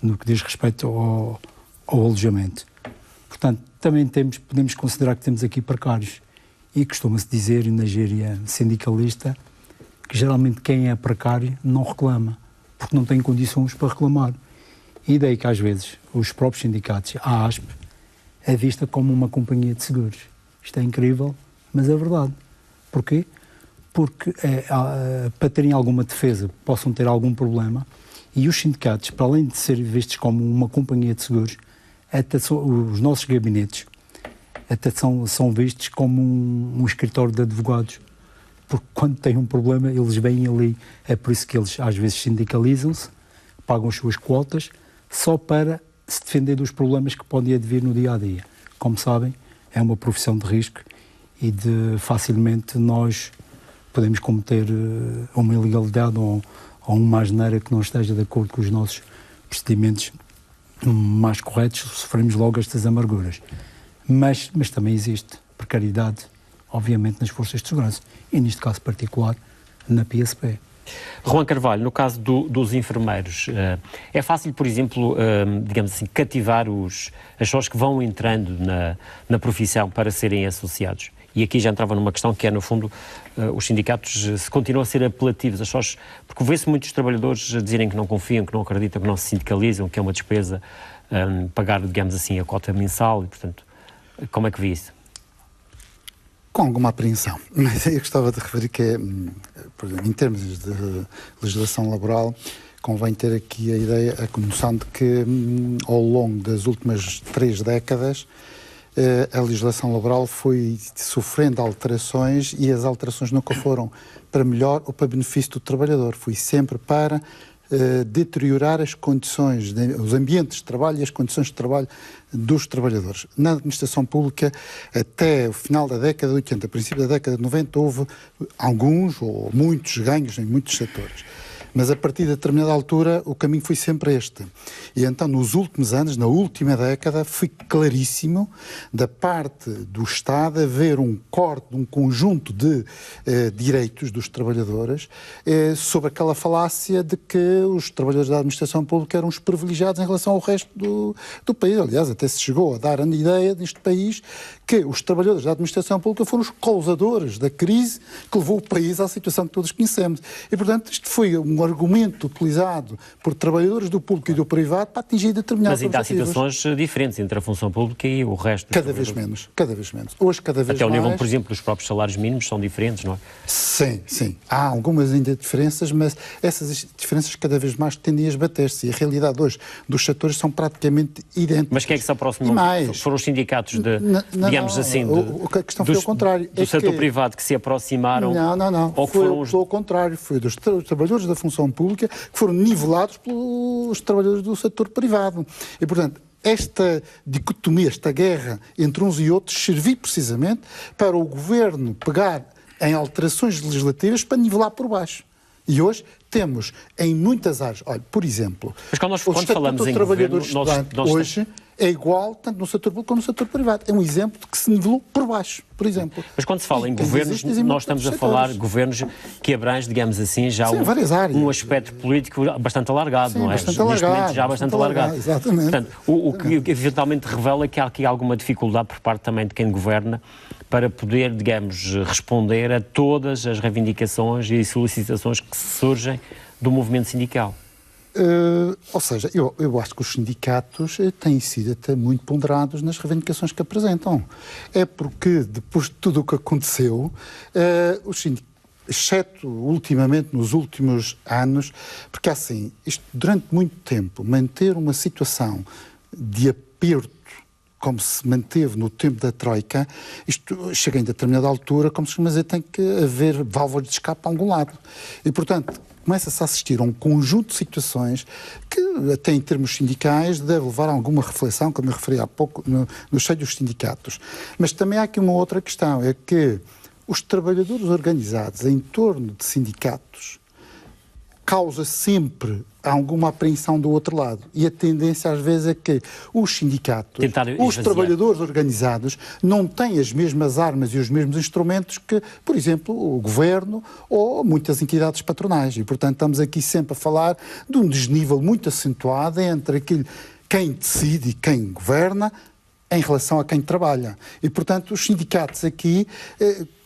no que diz respeito ao alojamento. Portanto, também podemos considerar que temos aqui precários. E costuma-se dizer, na gíria sindicalista, que geralmente quem é precário não reclama, porque não tem condições para reclamar. E daí que às vezes os próprios sindicatos, a ASP, é vista como uma companhia de seguros. Isto é incrível, mas é verdade. Porquê? Porque para terem alguma defesa, possam ter algum problema, e os sindicatos, para além de serem vistos como uma companhia de seguros, até os nossos gabinetes até são vistos como um escritório de advogados, porque quando têm um problema eles vêm ali, é por isso que eles às vezes sindicalizam-se, pagam as suas quotas, só para se defender dos problemas que podem advir no dia-a-dia. Como sabem, é uma profissão de risco e facilmente nós podemos cometer uma ilegalidade ou uma asneira que não esteja de acordo com os nossos procedimentos mais corretos, sofremos logo estas amarguras. Mas também existe precariedade, obviamente, nas forças de segurança e, neste caso particular, na PSP. Juan Carvalho, no caso dos enfermeiros, é fácil, por exemplo, digamos assim, cativar as pessoas que vão entrando na profissão para serem associados? E aqui já entrava numa questão que é, no fundo, os sindicatos se continuam a ser apelativos, porque vê-se muitos trabalhadores dizerem que não confiam, que não acreditam, que não se sindicalizam, que é uma despesa pagar, digamos assim, a cota mensal, e, portanto, como é que vê isso? Com alguma apreensão, mas eu gostava de referir que, por exemplo, em termos de legislação laboral, convém ter aqui a ideia, a noção de que ao longo das últimas 3 décadas a legislação laboral foi sofrendo alterações e as alterações nunca foram para melhor ou para benefício do trabalhador, foi sempre para deteriorar as condições, os ambientes de trabalho e as condições de trabalho dos trabalhadores. Na administração pública, até o final da década de 80, princípio da década de 90, houve alguns ou muitos ganhos em muitos setores. Mas a partir de determinada altura o caminho foi sempre este. E então nos últimos anos, na última década, foi claríssimo da parte do Estado haver um corte de um conjunto de direitos dos trabalhadores sobre aquela falácia de que os trabalhadores da administração pública eram os privilegiados em relação ao resto do país. Aliás, até se chegou a dar a ideia neste país que os trabalhadores da administração pública foram os causadores da crise que levou o país à situação que todos conhecemos. E, portanto, isto foi um argumento utilizado por trabalhadores do público e do privado para atingir determinados objetivos. Mas ainda há situações diferentes entre a função pública e o resto. Cada vez menos, cada vez menos. Hoje, cada vez mais... Até o nível, mais... por exemplo, dos próprios salários mínimos são diferentes, não é? Sim, sim. Há algumas ainda diferenças, mas essas diferenças cada vez mais tendem a esbater-se. E a realidade hoje dos setores são praticamente idênticas. Mas quem é que se aproximou? Foram os sindicatos digamos assim, a questão foi ao contrário. Do setor privado que se aproximaram? Não. Ou foi foram ao contrário. Foi dos trabalhadores da função pública que foram nivelados pelos trabalhadores do setor privado. E, portanto, esta dicotomia, esta guerra entre uns e outros, serviu precisamente para o governo pegar em alterações legislativas para nivelar por baixo. E hoje temos em muitas áreas, olha, por exemplo, mas quando falamos em trabalhadores governo, hoje é igual tanto no setor público como no setor privado. É um exemplo de que se nivelou por baixo, por exemplo. Mas quando se fala em governos, nós estamos a falar de governos que abrange, digamos assim, já várias áreas. Um aspecto político bastante alargado, não é? Bastante alargado, já bastante alargado. Exatamente. Portanto, o que eventualmente revela que há aqui alguma dificuldade por parte também de quem governa para poder, digamos, responder a todas as reivindicações e solicitações que surgem do movimento sindical. Ou seja, eu acho que os sindicatos têm sido até muito ponderados nas reivindicações que apresentam. É porque, depois de tudo o que aconteceu, os sindicatos, exceto ultimamente, nos últimos anos, porque assim, isto durante muito tempo, manter uma situação de aperto como se manteve no tempo da Troika, isto chega em determinada altura, como se costuma dizer, tem que haver válvulas de escape a algum lado. E, portanto, começa-se a assistir a um conjunto de situações que, até em termos sindicais, deve levar a alguma reflexão, como eu referi há pouco, no seio dos sindicatos. Mas também há aqui uma outra questão, é que os trabalhadores organizados em torno de sindicatos causa sempre alguma apreensão do outro lado. E a tendência às vezes é que os sindicatos, os trabalhadores organizados, não têm as mesmas armas e os mesmos instrumentos que, por exemplo, o governo ou muitas entidades patronais. E, portanto, estamos aqui sempre a falar de um desnível muito acentuado entre quem decide e quem governa em relação a quem trabalha. E, portanto, os sindicatos aqui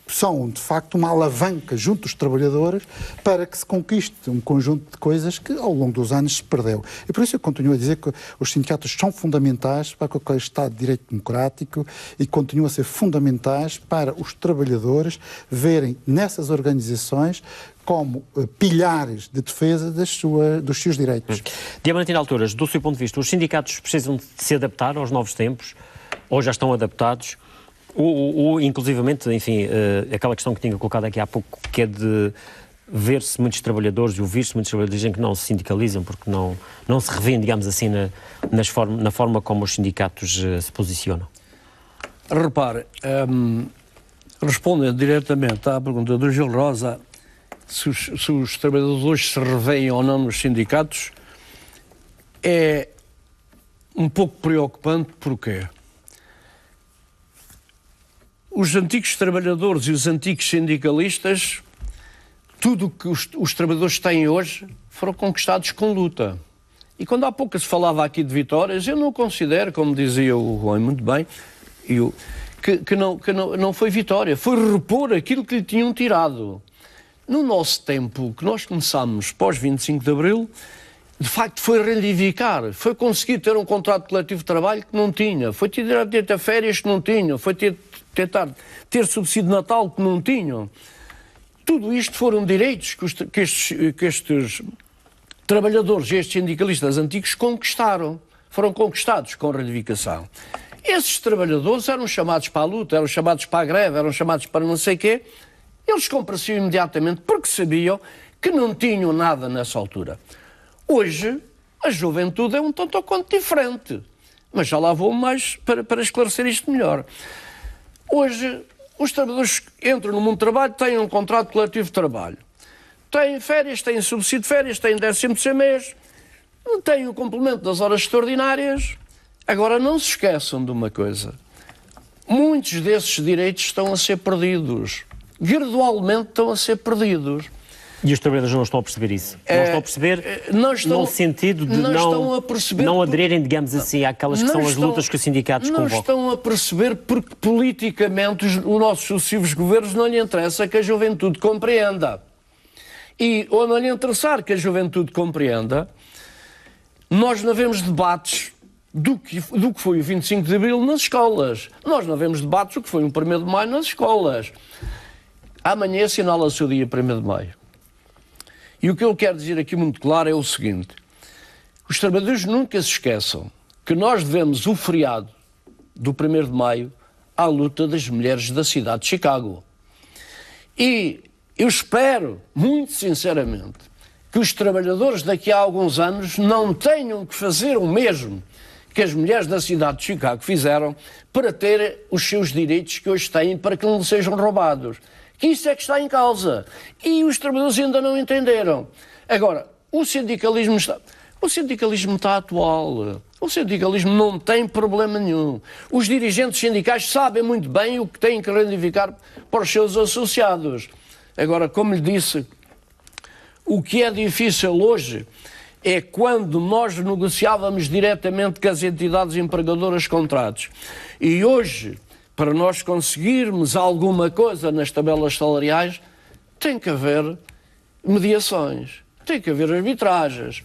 são, de facto, uma alavanca junto dos trabalhadores para que se conquiste um conjunto de coisas que, ao longo dos anos, se perdeu. E por isso eu continuo a dizer que os sindicatos são fundamentais para qualquer Estado de Direito Democrático e continuam a ser fundamentais para os trabalhadores verem nessas organizações como pilares de defesa dos seus direitos. Diamantino Alturas, do seu ponto de vista, os sindicatos precisam de se adaptar aos novos tempos ou já estão adaptados? Inclusivamente, enfim, aquela questão que tinha colocado aqui há pouco, que é de ver-se muitos trabalhadores e ouvir-se muitos trabalhadores dizem que não se sindicalizam porque não se revêem, digamos assim, na forma como os sindicatos se posicionam. Repare, respondendo diretamente à pergunta do Gil Rosa, se os trabalhadores hoje se revêem ou não nos sindicatos, é um pouco preocupante. Porquê? Os antigos trabalhadores e os antigos sindicalistas, tudo o que os trabalhadores têm hoje, foram conquistados com luta. E quando há pouco se falava aqui de vitórias, eu não considero, como dizia o Rui muito bem, que não foi vitória, foi repor aquilo que lhe tinham tirado. No nosso tempo, que nós começámos pós 25 de Abril, de facto foi reivindicar, foi conseguir ter um contrato coletivo de trabalho que não tinha, foi ter férias que não tinham, foi tentar ter subsídio de Natal que não tinham. Tudo isto foram direitos que estes trabalhadores, estes sindicalistas antigos conquistaram, foram conquistados com reivindicação. Esses trabalhadores eram chamados para a luta, eram chamados para a greve, eram chamados para não sei o quê, eles compareciam imediatamente porque sabiam que não tinham nada nessa altura. Hoje, a juventude é um tanto ou quanto diferente, mas já lá vou mais para esclarecer isto melhor. Hoje, os trabalhadores entram no mundo do trabalho, têm um contrato coletivo de trabalho, têm férias, têm subsídio de férias, têm 13º mês, têm o complemento das horas extraordinárias. Agora, não se esqueçam de uma coisa, muitos desses direitos estão a ser perdidos, gradualmente estão a ser perdidos. E os trabalhadores não estão a perceber isso? Não estão a perceber no sentido de não aderirem, digamos assim, àquelas que são as lutas que os sindicatos convocam? Não estão a perceber porque politicamente os nossos sucessivos governos não lhe interessa que a juventude compreenda. E, ou não lhe interessar que a juventude compreenda, nós não vemos debates do que foi o 25 de Abril nas escolas. Nós não vemos debates do que foi o 1º de Maio nas escolas. Amanhã assinala-se o dia 1º de Maio. E o que eu quero dizer aqui muito claro é o seguinte: os trabalhadores nunca se esqueçam que nós devemos o feriado do 1º de Maio à luta das mulheres da cidade de Chicago. E eu espero, muito sinceramente, que os trabalhadores daqui a alguns anos não tenham que fazer o mesmo que as mulheres da cidade de Chicago fizeram para ter os seus direitos que hoje têm, para que não sejam roubados. Que isso é que está em causa. E os trabalhadores ainda não entenderam. Agora, o sindicalismo O sindicalismo está atual. O sindicalismo não tem problema nenhum. Os dirigentes sindicais sabem muito bem o que têm que reivindicar para os seus associados. Agora, como lhe disse, o que é difícil hoje é quando nós negociávamos diretamente com as entidades empregadoras contratos. E hoje, para nós conseguirmos alguma coisa nas tabelas salariais, tem que haver mediações, tem que haver arbitragens.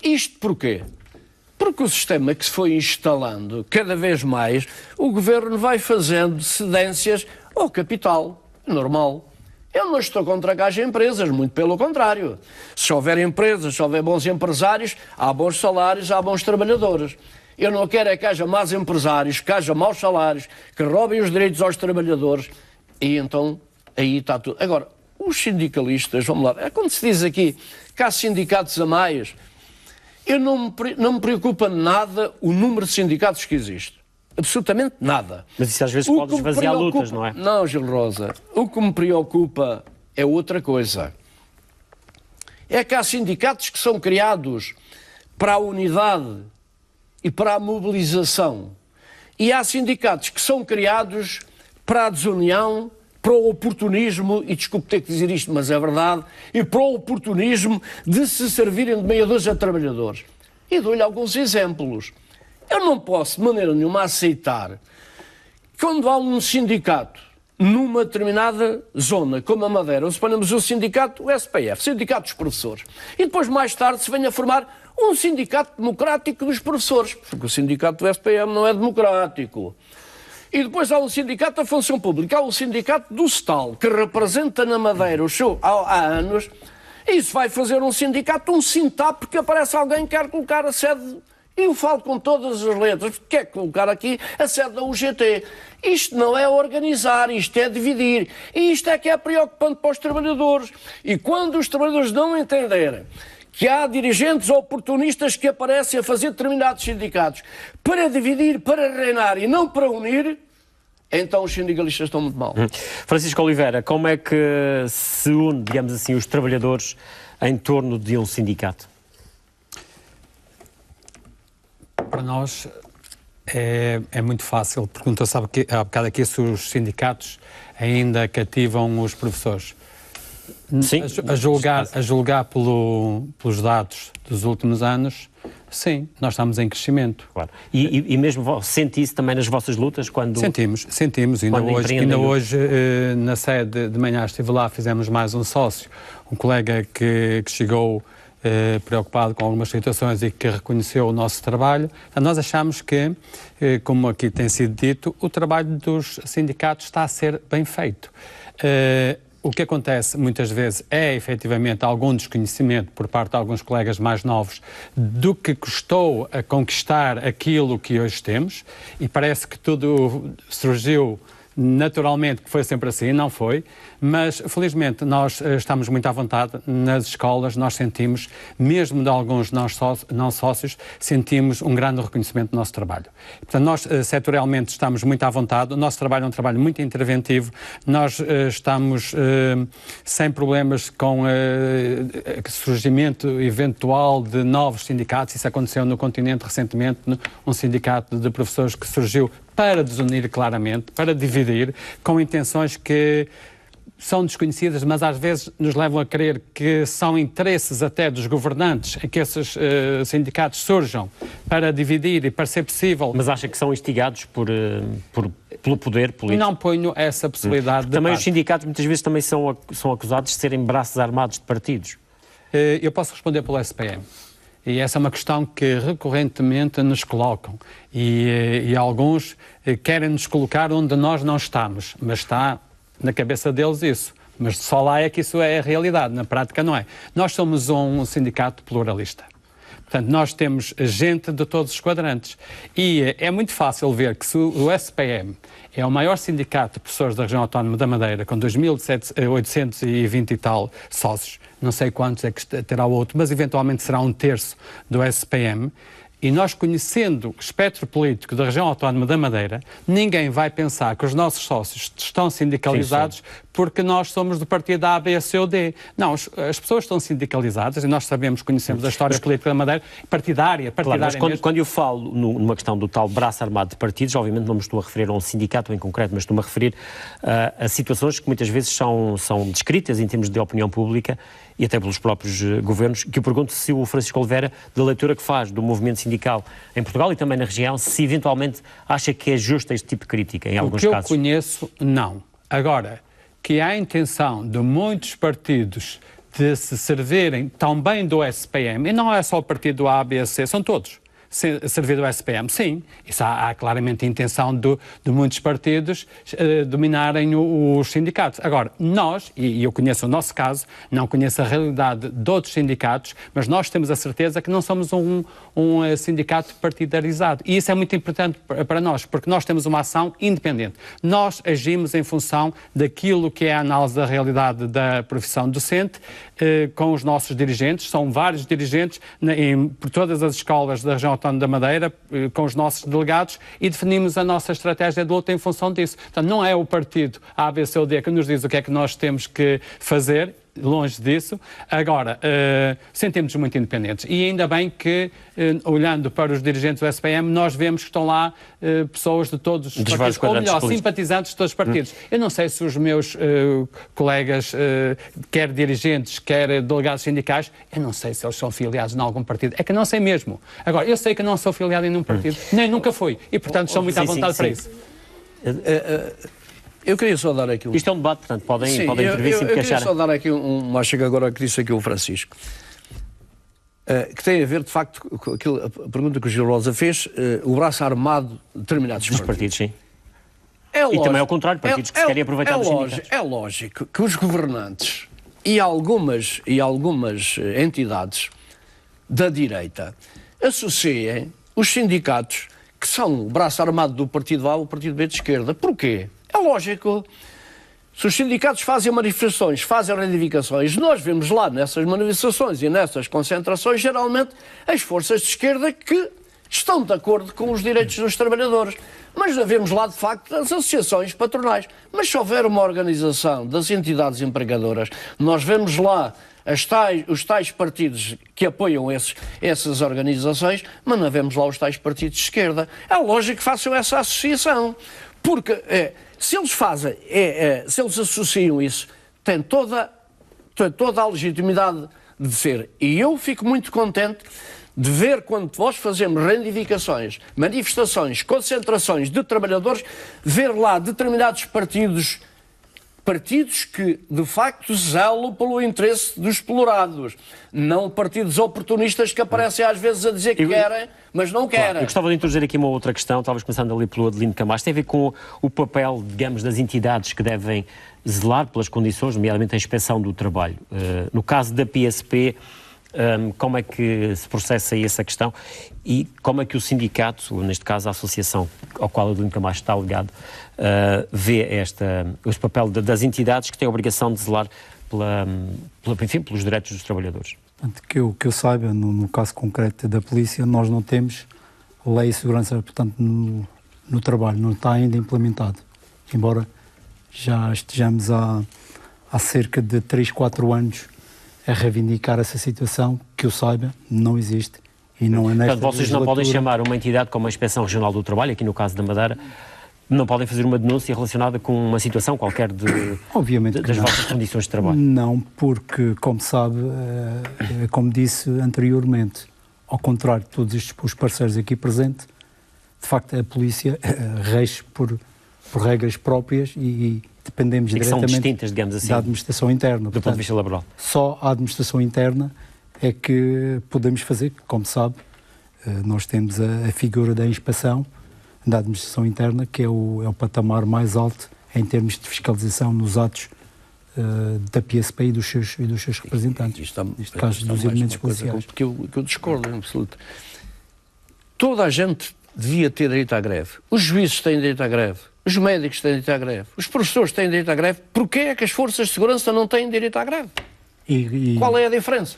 Isto porquê? Porque o sistema que se foi instalando, cada vez mais, o governo vai fazendo cedências ao capital, normal. Eu não estou contra que haja empresas, muito pelo contrário. Se houver empresas, se houver bons empresários, há bons salários, há bons trabalhadores. Eu não quero é que haja más empresários, que haja maus salários, que roubem os direitos aos trabalhadores. E então, aí está tudo. Agora, os sindicalistas, vamos lá, é quando se diz aqui que há sindicatos a mais, eu não me preocupa nada o número de sindicatos que existe. Absolutamente nada. Mas isso às vezes pode esvaziar lutas, não é? Não, Gil Rosa. O que me preocupa é outra coisa. É que há sindicatos que são criados para a unidade e para a mobilização. E há sindicatos que são criados para a desunião, para o oportunismo, e desculpe ter que dizer isto, mas é verdade, e para o oportunismo de se servirem de meia-dúzia a trabalhadores. E dou-lhe alguns exemplos. Eu não posso, de maneira nenhuma, aceitar que quando há um sindicato numa determinada zona, como a Madeira, suponhamos o sindicato, o SPF, Sindicato dos Professores, e depois mais tarde se venha a formar um sindicato democrático dos professores, porque o sindicato do SPM não é democrático. E depois há um sindicato da função pública, há o sindicato do STAL, que representa na Madeira o show há anos. Isso vai fazer um sindicato, um Sintap, porque aparece alguém que quer colocar a sede, e eu falo com todas as letras, quer colocar aqui a sede da UGT. Isto não é organizar, isto é dividir. E isto é que é preocupante para os trabalhadores. E quando os trabalhadores não entenderem que há dirigentes oportunistas que aparecem a fazer determinados sindicatos para dividir, para reinar e não para unir, então os sindicalistas estão muito mal. Francisco Oliveira, como é que se une, digamos assim, os trabalhadores em torno de um sindicato? Para nós é muito fácil. Pergunta, sabe que há bocado aqui se os sindicatos ainda cativam os professores. Sim, a julgar pelos dados dos últimos anos, sim, nós estamos em crescimento. Claro. E mesmo sente isso também nas vossas lutas? Quando Sentimos. Ainda hoje na sede de manhã estive lá, fizemos mais um sócio, um colega que chegou preocupado com algumas situações e que reconheceu o nosso trabalho. Nós achamos que, como aqui tem sido dito, o trabalho dos sindicatos está a ser bem feito. O que acontece muitas vezes é, efetivamente, algum desconhecimento por parte de alguns colegas mais novos do que custou a conquistar aquilo que hoje temos, e parece que tudo surgiu naturalmente, que foi sempre assim, não foi, mas felizmente nós estamos muito à vontade nas escolas, nós sentimos, mesmo de alguns não sócios, sentimos um grande reconhecimento do nosso trabalho. Portanto, nós setorialmente estamos muito à vontade, o nosso trabalho é um trabalho muito interventivo, nós estamos sem problemas com surgimento eventual de novos sindicatos. Isso aconteceu no continente recentemente, um sindicato de professores que surgiu para desunir claramente, para dividir, com intenções que são desconhecidas, mas às vezes nos levam a crer que são interesses até dos governantes em que esses sindicatos surjam para dividir e para ser possível. Mas acha que são instigados pelo poder político? Não ponho essa possibilidade. Também os sindicatos muitas vezes também são acusados de serem braços armados de partidos. Eu posso responder pelo SPM. E essa é uma questão que recorrentemente nos colocam. E alguns querem nos colocar onde nós não estamos, mas está na cabeça deles isso. Mas só lá é que isso é a realidade, na prática não é. Nós somos um sindicato pluralista. Portanto, nós temos gente de todos os quadrantes. E é muito fácil ver que se o SPM é o maior sindicato de professores da região autónoma da Madeira, com 2.820 e tal sócios, não sei quantos é que terá o outro, mas eventualmente será um terço do SPM, E nós, conhecendo o espectro político da região autónoma da Madeira, ninguém vai pensar que os nossos sócios estão sindicalizados porque nós somos do partido A, B, C ou D. Não, as pessoas estão sindicalizadas e nós sabemos, conhecemos a história política da Madeira, partidária mas quando eu falo numa questão do tal braço armado de partidos, obviamente não me estou a referir a um sindicato em concreto, mas estou-me a referir a situações que muitas vezes são descritas em termos de opinião pública e até pelos próprios governos, que eu pergunto se o Francisco Oliveira, da leitura que faz do movimento sindical em Portugal e também na região, se eventualmente acha que é justo este tipo de crítica, em alguns casos. O que eu conheço, não. Agora, que há a intenção de muitos partidos de se servirem tão bem do SPM, e não é só o partido do A, B, C, são todos, servir do SPM, sim. Isso há claramente a intenção de muitos partidos dominarem os sindicatos. Agora, nós, e eu conheço o nosso caso, não conheço a realidade de outros sindicatos, mas nós temos a certeza que não somos um sindicato partidarizado. E isso é muito importante para nós, porque nós temos uma ação independente. Nós agimos em função daquilo que é a análise da realidade da profissão docente, com os nossos dirigentes, são vários dirigentes por todas as escolas da região autónoma da Madeira, com os nossos delegados, e definimos a nossa estratégia de luta em função disso. Portanto, não é o partido A, B, C ou D que nos diz o que é que nós temos que fazer, longe disso. Agora, sentimos-nos muito independentes e ainda bem que, olhando para os dirigentes do SPM, nós vemos que estão lá pessoas de todos os partidos, ou melhor, simpatizantes de todos os partidos. Eu não sei se os meus colegas, quer dirigentes, quer delegados sindicais, eu não sei se eles são filiados em algum partido. É que não sei mesmo. Agora, eu sei que não sou filiado em nenhum partido, nem nunca fui, e portanto estou muito à vontade para isso. Eu queria só dar aqui Isto é um debate, portanto, podem intervir sempre que acharem. Eu queria só dar aqui uma chega agora que disse aqui o Francisco, que tem a ver, de facto, com a pergunta que o Gil Rosa fez, o braço armado de determinados partidos. Sim. É lógico, e também ao contrário, partidos que se querem aproveitar dos sindicatos. É lógico que os governantes e algumas entidades da direita associem os sindicatos que são o braço armado do partido A ao partido B de esquerda. Porquê? É lógico. Se os sindicatos fazem manifestações, fazem reivindicações, nós vemos lá nessas manifestações e nessas concentrações, geralmente, as forças de esquerda que estão de acordo com os direitos dos trabalhadores. Mas vemos lá, de facto, as associações patronais. Mas se houver uma organização das entidades empregadoras, nós vemos lá os tais partidos que apoiam essas organizações, mas não vemos lá os tais partidos de esquerda. É lógico que façam essa associação. Porque se eles se eles associam isso, tem toda a legitimidade de ser. E eu fico muito contente de ver quando nós fazemos reivindicações, manifestações, concentrações de trabalhadores, ver lá determinados partidos que, de facto, zelam pelo interesse dos explorados. Não partidos oportunistas que aparecem às vezes a dizer que querem, mas não querem. Claro, eu gostava de introduzir aqui uma outra questão, talvez começando ali pelo Adelino Camacho, tem a ver com o papel, digamos, das entidades que devem zelar pelas condições, nomeadamente a inspeção do trabalho. No caso da PSP, como é que se processa aí essa questão e como é que o sindicato, neste caso a associação ao qual o Adelino Camacho está ligado, vê este papel das entidades que têm a obrigação de zelar pelos direitos dos trabalhadores? Que eu saiba, no caso concreto da polícia, nós não temos lei de segurança, portanto, no trabalho, não está ainda implementado. Embora já estejamos há cerca de 3, 4 anos a reivindicar essa situação, que eu saiba, não existe. E não é nesta Portanto, vocês não podem chamar uma entidade como a Inspeção Regional do Trabalho, aqui no caso da Madeira, não podem fazer uma denúncia relacionada com uma situação qualquer Obviamente das vossas condições de trabalho? Não, porque, como sabe, como disse anteriormente, ao contrário de todos os parceiros aqui presentes, de facto a polícia rege por regras próprias e dependemos e que diretamente são distintas, digamos assim, da administração interna. Do ponto de vista laboral. Só a administração interna é que podemos fazer, como sabe, nós temos a figura da inspeção da administração interna, que é o patamar mais alto em termos de fiscalização nos atos da PSP e dos seus representantes, neste caso dos elementos policiais. Que eu discordo, em absoluto. Toda a gente devia ter direito à greve. Os juízes têm direito à greve. Os médicos têm direito à greve. Os professores têm direito à greve. Porquê é que as forças de segurança não têm direito à greve? Qual é a diferença?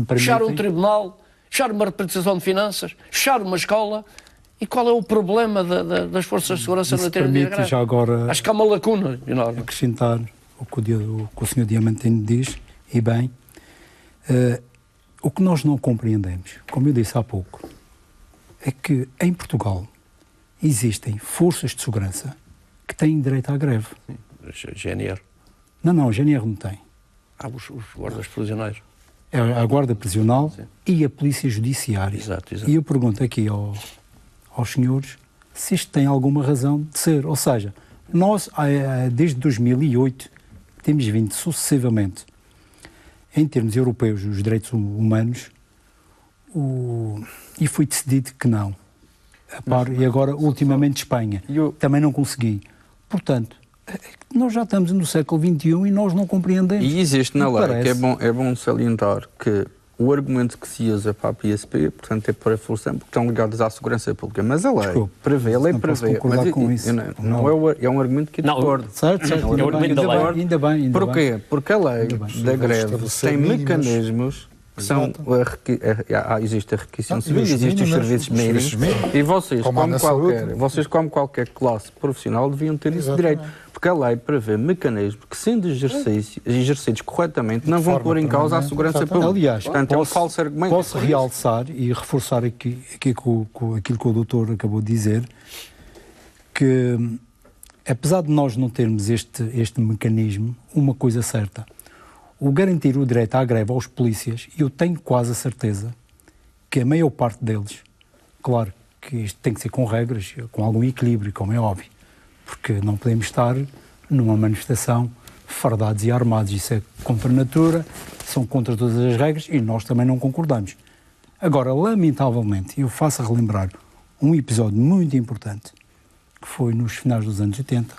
Fechar um tribunal fechar uma repartição de finanças, fechar uma escola. E qual é o problema das forças de segurança na matéria de greve? Já agora acho que há uma lacuna enorme. Acrescentar o que o Sr. Diamantino diz, e bem, o que nós não compreendemos, como eu disse há pouco, é que em Portugal existem forças de segurança que têm direito à greve. Sim, GNR. Não, a GNR não tem. Os guardas prisionais. É a Guarda Prisional, sim, e a Polícia Judiciária. Exato. E eu pergunto aqui aos senhores se isto tem alguma razão de ser. Ou seja, nós, desde 2008, temos vindo sucessivamente, em termos europeus, os direitos humanos, e foi decidido que não. E agora, ultimamente, Espanha. Também não consegui. Portanto, nós já estamos no século XXI e nós não compreendemos. E existe na lei, que é bom salientar, que o argumento que se usa para a PSP, portanto, é para a função, porque estão ligados à segurança pública. Mas a lei prevê, com isso. É um argumento que discordo. Certo. É um argumento da lei. Ainda bem. Porquê? Porque a lei da greve tem mecanismos que são... Existe a requisição civil, existem os serviços mínimos, e vocês, como qualquer classe profissional, deviam ter esse direito. Porque a lei prevê mecanismos que, sendo exercidos corretamente, não vão pôr em causa a segurança pública. Aliás, portanto, é um falso argumento. Posso realçar e reforçar aqui aquilo que o doutor acabou de dizer, que apesar de nós não termos este mecanismo, uma coisa certa, o garantir o direito à greve aos polícias, eu tenho quase a certeza que a maior parte deles, claro que isto tem que ser com regras, com algum equilíbrio, como é óbvio, porque não podemos estar numa manifestação fardados e armados. Isso é contra a natura, são contra todas as regras e nós também não concordamos. Agora, lamentavelmente, eu faço a relembrar um episódio muito importante, que foi nos finais dos anos 80,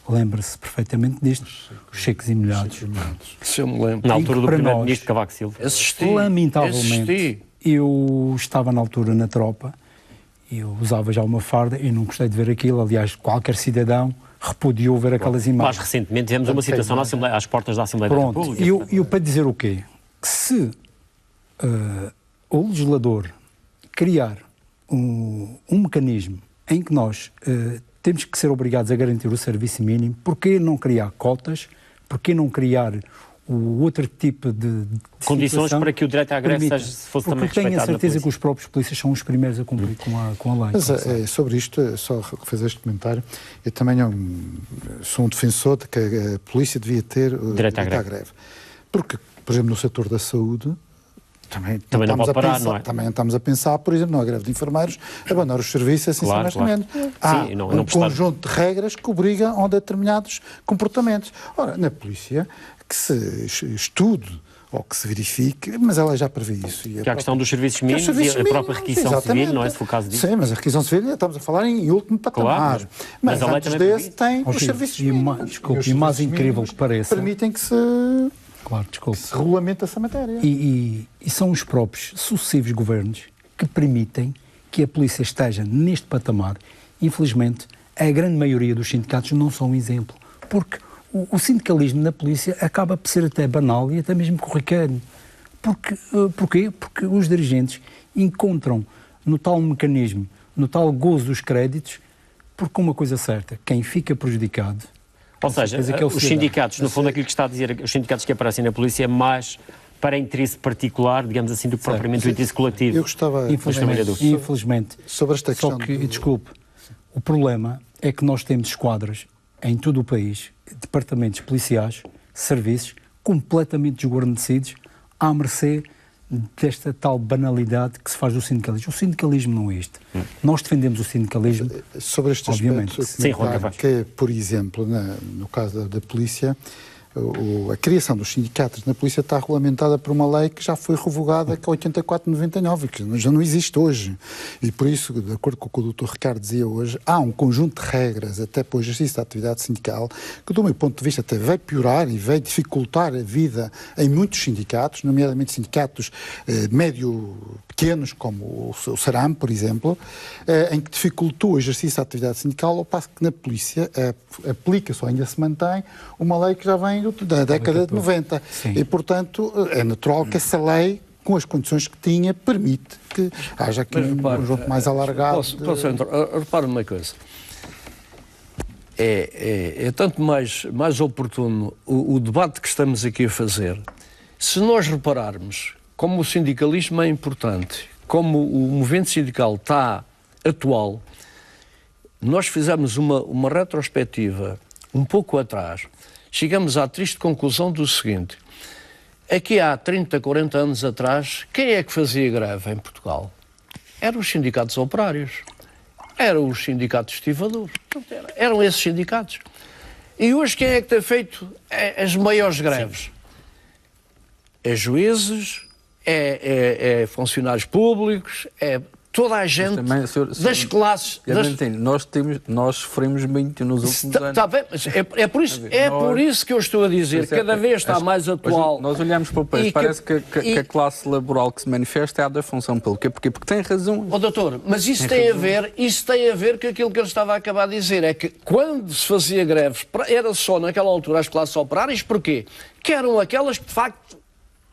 lembra-se perfeitamente disto, os cheques e molhados. Se eu me lembro. Na altura do primeiro-ministro Cavaco Silva. Lamentavelmente, eu estava na altura na tropa, eu usava já uma farda e não gostei de ver aquilo. Aliás, qualquer cidadão repudiou ver aquelas imagens. Mais recentemente tivemos uma situação às portas da Assembleia da República. E eu para dizer o quê? Que se o legislador criar um mecanismo em que nós temos que ser obrigados a garantir o serviço mínimo, porquê não criar cotas? Porquê não criar o outro tipo de condições para que o direito à greve fosse também respeitado? Porque tenho a certeza que os próprios polícias são os primeiros a cumprir com a lei. Mas sobre isto, só fazer este comentário, eu também sou um defensor de que a polícia devia ter o direito à greve. Porque, por exemplo, no setor da saúde, também não pode parar, não é? Também estamos a pensar, por exemplo, na greve de enfermeiros, abandonar os serviços assim simultaneamente. Há um conjunto de regras que obrigam a determinados comportamentos. Ora, na polícia, que se estude ou que se verifique, mas ela já prevê isso. Que há a questão dos serviços mínimos e a própria requisição civil, não é? Se for o caso disso. Sim, mas a requisição civil estamos a falar em último patamar. Claro, mas antes desse tem os serviços mínimos. Desculpe, e o mais incrível que pareça... Permitem que se... Claro, desculpe. Que se regulamenta essa matéria. E são os próprios sucessivos governos que permitem que a polícia esteja neste patamar. Infelizmente, a grande maioria dos sindicatos não são um exemplo. Porque o sindicalismo na polícia acaba por ser até banal e até mesmo corriqueiro. Porquê? Porque os dirigentes encontram no tal mecanismo, no tal gozo dos créditos, porque uma coisa certa, quem fica prejudicado... Ou seja, os sindicatos, no fundo, aquilo que está a dizer, os sindicatos que aparecem na polícia é mais para interesse particular, digamos assim, do que propriamente o interesse coletivo. Eu gostava... Infelizmente. Sobre esta questão... Só que, desculpe, o problema é que nós temos esquadras em todo o país, departamentos policiais, serviços, completamente desguarnecidos, à mercê desta tal banalidade que se faz do sindicalismo. O sindicalismo não é isto. Nós defendemos o sindicalismo, sobre este obviamente. Aspecto, que, por exemplo, no caso da polícia, a criação dos sindicatos na polícia está regulamentada por uma lei que já foi revogada, que é 84/99, que já não existe hoje. E por isso, de acordo com o que o Dr. Ricardo dizia hoje, há um conjunto de regras, até para o exercício da atividade sindical, que do meu ponto de vista até veio piorar e veio dificultar a vida em muitos sindicatos, nomeadamente sindicatos médio-pequenos, como o SARAM, por exemplo, em que dificultou o exercício da atividade sindical, ao passo que na polícia aplica-se ou ainda se mantém uma lei que já vem da década de 90. Sim. E, portanto, é natural que essa lei com as condições que tinha, permite que haja aqui um conjunto mais alargado. Posso entrar? Repara uma coisa. É tanto mais oportuno o debate que estamos aqui a fazer. Se nós repararmos como o sindicalismo é importante, como o movimento sindical está atual, nós fizemos uma retrospectiva um pouco atrás, chegamos à triste conclusão do seguinte: aqui há 30, 40 anos atrás, quem é que fazia greve em Portugal? Eram os sindicatos operários, eram os sindicatos estivadores, eram esses sindicatos. E hoje quem é que tem feito as maiores greves? É juízes, é funcionários públicos, é toda a gente também, das classes... Nós sofremos muito nos últimos anos. Está bem, mas é por isso que eu estou a dizer, cada vez está mais atual. Nós olhamos para o país, parece que a classe laboral que se manifesta é a da função pública. Porquê? Porque tem razão. Doutor, mas isso tem a ver com aquilo que eu estava a acabar de dizer, é que quando se fazia greves, era só naquela altura as classes operárias, porquê? Que eram aquelas que de facto,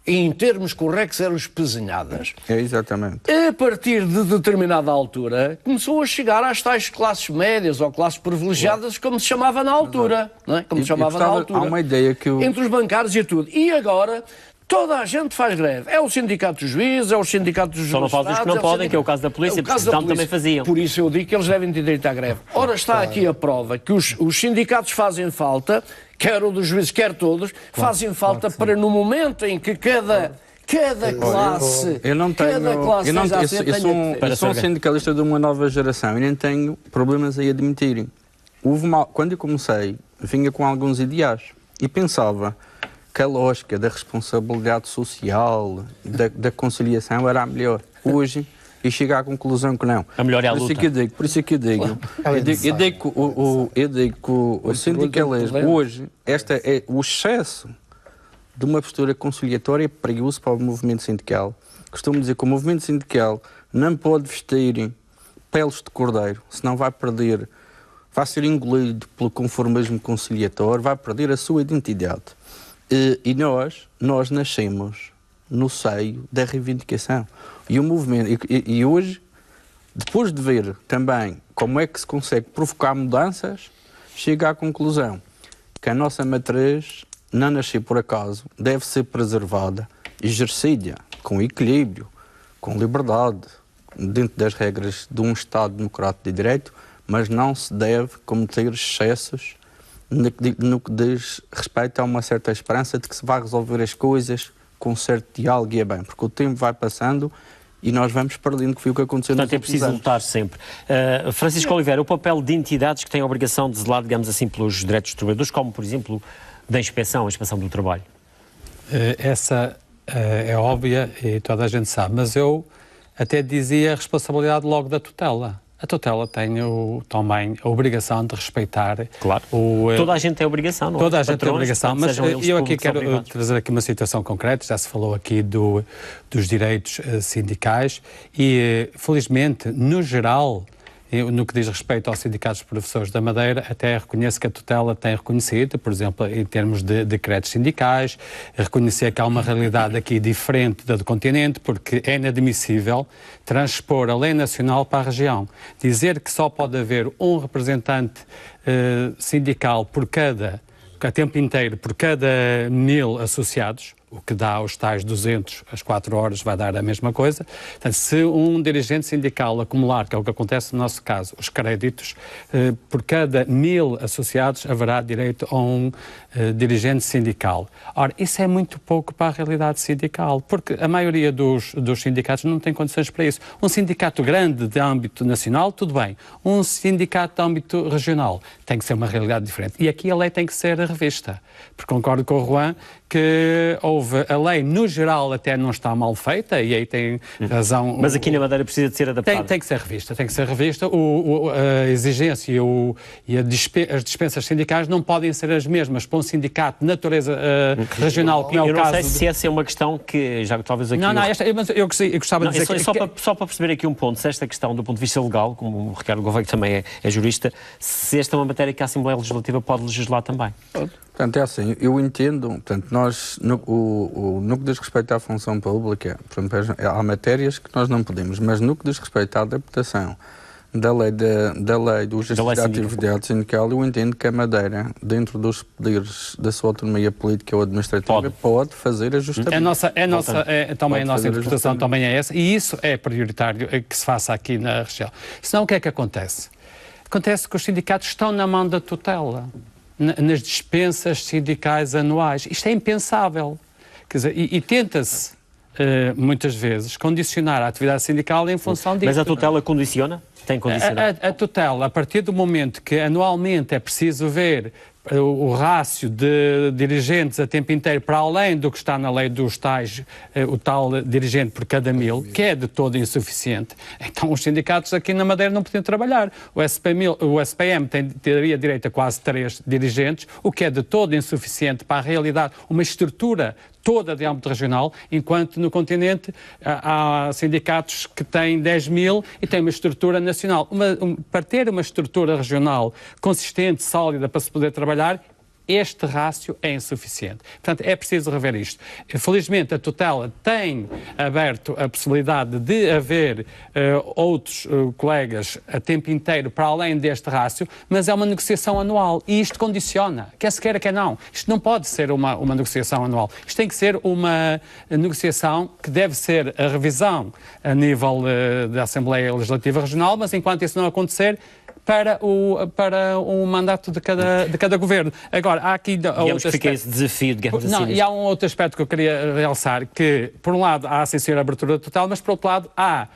em termos corretos, eram espezinhadas. É, exatamente. A partir de determinada altura, começou a chegar às tais classes médias ou classes privilegiadas, como se chamava na altura. Não é? Como se chamava na altura. Há uma ideia que entre os bancários e tudo. E agora, toda a gente faz greve. É o sindicato dos juízes, é o sindicato dos Só não fazem os que não podem, que é o caso da polícia, porque senão também faziam. Por isso eu digo que eles devem ter direito à greve. Ora, está aqui a prova que os sindicatos fazem falta, quer o dos juízes, quer todos, fazem falta para no momento em que cada classe... Eu sou um sindicalista de uma nova geração e nem tenho problemas a admitirem. Quando eu comecei, vinha com alguns ideais e pensava que a lógica da responsabilidade social, da conciliação era a melhor. Hoje, e chego à conclusão que não. A melhor é a luta. Por isso é que eu digo. Eu digo que o sindicalismo hoje, o excesso de uma postura conciliatória é perigoso para o movimento sindical. Costumo dizer que o movimento sindical não pode vestir peles de cordeiro, senão vai ser engolido pelo conformismo conciliatório, vai perder a sua identidade. E nós nascemos no seio da reivindicação. E o movimento, e hoje, depois de ver também como é que se consegue provocar mudanças, chega à conclusão que a nossa matriz não nasceu por acaso, deve ser preservada, exercida com equilíbrio, com liberdade, dentro das regras de um Estado democrático de direito, mas não se deve cometer excessos no que diz respeito a uma certa esperança de que se vai resolver as coisas com certo diálogo e é bem, porque o tempo vai passando e nós vamos perdendo, que foi o que aconteceu nos últimos anos. Portanto, é preciso lutar sempre. Francisco Oliveira, o papel de entidades que têm a obrigação de zelar, digamos assim, pelos direitos dos trabalhadores, como, por exemplo, da inspeção do trabalho? Essa é óbvia e toda a gente sabe, mas eu até dizia a responsabilidade logo da tutela. A tutela tem também a obrigação de respeitar... Claro, toda a gente tem a obrigação, não é? Toda a gente tem a obrigação, mas eu aqui quero trazer aqui uma situação concreta, já se falou aqui dos direitos sindicais e, felizmente, no geral, no que diz respeito aos sindicatos de professores da Madeira, até reconheço que a tutela tem reconhecido, por exemplo, em termos de decretos sindicais, reconhecer que há uma realidade aqui diferente da do continente, porque é inadmissível transpor a lei nacional para a região. Dizer que só pode haver um representante sindical a tempo inteiro, por cada 1000 associados, o que dá aos tais 200 às 4 horas vai dar a mesma coisa. Portanto, se um dirigente sindical acumular, que é o que acontece no nosso caso, os créditos, por cada 1000 associados haverá direito a um dirigente sindical. Ora, isso é muito pouco para a realidade sindical, porque a maioria dos sindicatos não tem condições para isso. Um sindicato grande de âmbito nacional, tudo bem. Um sindicato de âmbito regional tem que ser uma realidade diferente. E aqui a lei tem que ser revista, porque concordo com o Juan que a lei, no geral, até não está mal feita, e aí tem razão... Mas aqui na Madeira precisa de ser adaptada. Tem que ser revista, a exigência e as dispensas sindicais não podem ser as mesmas para um sindicato de natureza regional, como é o caso... Eu não sei se essa é uma questão que, já talvez aqui... Mas eu gostava de dizer... Só para perceber aqui um ponto, se esta questão, do ponto de vista legal, como o Ricardo Gouveia, que também é jurista, se esta é uma matéria que a Assembleia Legislativa pode legislar também. Portanto, é assim, eu entendo, portanto, nós, no que diz respeito à função pública, por exemplo, há matérias que nós não podemos, mas no que diz respeito à adaptação da lei do exercício da atividade sindical, eu entendo que a Madeira, dentro dos poderes da sua autonomia política ou administrativa, pode fazer ajustamento. Também a nossa interpretação também é essa, e isso é prioritário que se faça aqui na região. Senão, o que é que acontece? Acontece que os sindicatos estão na mão da tutela, nas dispensas sindicais anuais. Isto é impensável. Quer dizer, e tenta-se, muitas vezes, condicionar a atividade sindical em função disso. Mas a tutela condiciona? Tem condicionado? A tutela, a partir do momento que anualmente é preciso ver o rácio de dirigentes a tempo inteiro para além do que está na lei dos tais, o tal dirigente por cada 1000, que é de todo insuficiente, então os sindicatos aqui na Madeira não podiam trabalhar. O SPM teria direito a quase 3 dirigentes, o que é de todo insuficiente para a realidade, uma estrutura toda de âmbito regional, enquanto no continente há sindicatos que têm 10.000 e têm uma estrutura nacional. Para ter uma estrutura regional consistente, sólida, para se poder trabalhar, este rácio é insuficiente. Portanto, é preciso rever isto. Felizmente, a tutela tem aberto a possibilidade de haver outros colegas a tempo inteiro para além deste rácio, mas é uma negociação anual e isto condiciona, quer se queira, quer não. Isto não pode ser uma negociação anual. Isto tem que ser uma negociação que deve ser a revisão a nível da Assembleia Legislativa Regional, mas enquanto isso não acontecer, para o mandato de cada governo. Agora, há aqui... Digamos que fica esse desafio, digamos assim. E há um outro aspecto que eu queria realçar, que, por um lado, há sim senhor abertura total, mas, por outro lado, há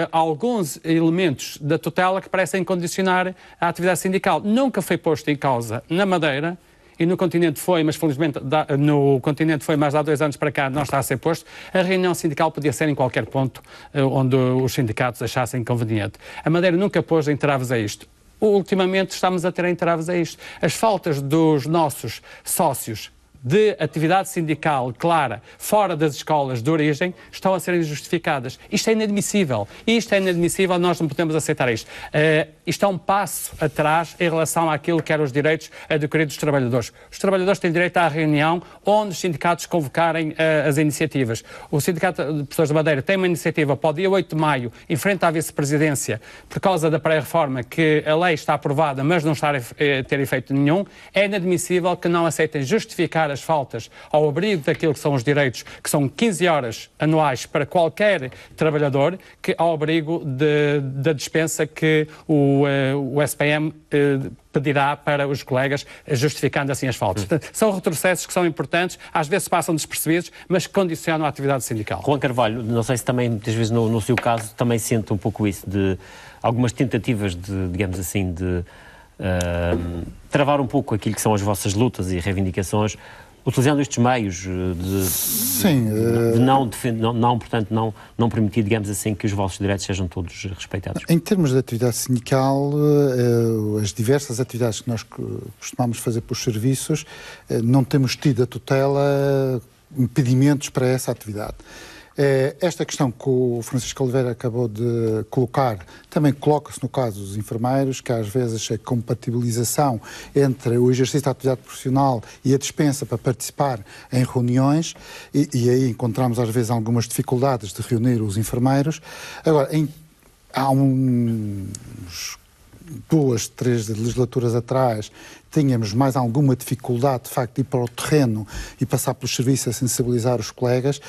alguns elementos da tutela que parecem condicionar a atividade sindical. Nunca foi posto em causa na Madeira, e no continente foi, mas felizmente no continente foi, mas há 2 anos para cá não está a ser posto, a reunião sindical podia ser em qualquer ponto onde os sindicatos achassem conveniente. A Madeira nunca pôs entraves a isto. Ultimamente estamos a ter entraves a isto. As faltas dos nossos sócios de atividade sindical clara fora das escolas de origem estão a ser justificadas. Isto é inadmissível. Nós não podemos aceitar isto. Isto é um passo atrás em relação àquilo que eram os direitos adquiridos dos trabalhadores. Os trabalhadores têm direito à reunião onde os sindicatos convocarem as iniciativas. O Sindicato de Professores da Madeira tem uma iniciativa para o dia 8 de maio, em frente à vice-presidência, por causa da pré-reforma, que a lei está aprovada, mas não está a ter efeito nenhum. É inadmissível que não aceitem justificar as faltas ao abrigo daquilo que são os direitos, que são 15 horas anuais para qualquer trabalhador, que ao abrigo da dispensa que o SPM pedirá para os colegas, justificando assim as faltas. Portanto, são retrocessos que são importantes, às vezes passam despercebidos, mas que condicionam a atividade sindical. Juan Carvalho, não sei se também, muitas vezes no seu caso, também sente um pouco isso, de algumas tentativas de, digamos assim, de travar um pouco aquilo que são as vossas lutas e reivindicações, utilizando estes meios portanto, não permitir, digamos assim, que os vossos direitos sejam todos respeitados. Em termos de atividade sindical, as diversas atividades que nós costumamos fazer pelos serviços, não temos tido a tutela impedimentos para essa atividade. Esta questão que o Francisco Oliveira acabou de colocar também coloca-se no caso dos enfermeiros, que às vezes a compatibilização entre o exercício da atividade profissional e a dispensa para participar em reuniões, e aí encontramos às vezes algumas dificuldades de reunir os enfermeiros. Agora, há uns 2, 3 legislaturas atrás, tínhamos mais alguma dificuldade, de facto, de ir para o terreno e passar pelos serviços a sensibilizar os colegas.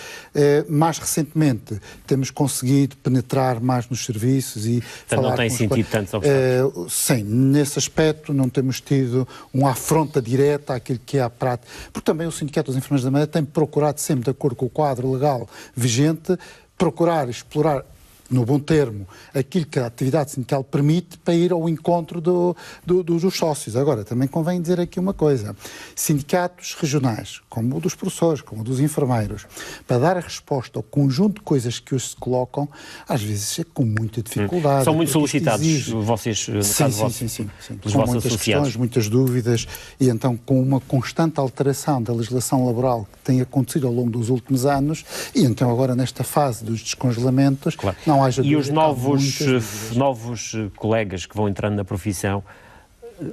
Mais recentemente, temos conseguido penetrar mais nos serviços e falar. Não tem sentido tantos obstáculos? Sim, nesse aspecto não temos tido uma afronta direta àquilo que é a prática, porque também o Sindicato dos Enfermeiros da Madeira tem procurado sempre, de acordo com o quadro legal vigente, procurar explorar, no bom termo, aquilo que a atividade sindical permite para ir ao encontro dos sócios. Agora, também convém dizer aqui uma coisa. Sindicatos regionais, como o dos professores, como o dos enfermeiros, para dar a resposta ao conjunto de coisas que hoje se colocam, às vezes é com muita dificuldade. São muito solicitados, vocês, no caso sim. Pelos com vossos muitas associados. questões, muitas dúvidas, e então com uma constante alteração da legislação laboral que tem acontecido ao longo dos últimos anos, e então agora nesta fase dos descongelamentos, claro. E os novos colegas que vão entrando na profissão,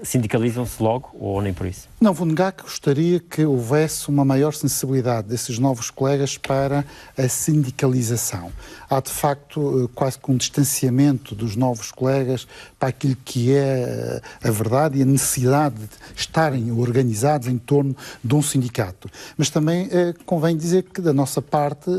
sindicalizam-se logo ou nem por isso? Não vou negar que gostaria que houvesse uma maior sensibilidade desses novos colegas para a sindicalização. Há, de facto, quase que um distanciamento dos novos colegas para aquilo que é a verdade e a necessidade de estarem organizados em torno de um sindicato. Mas também convém dizer que, da nossa parte,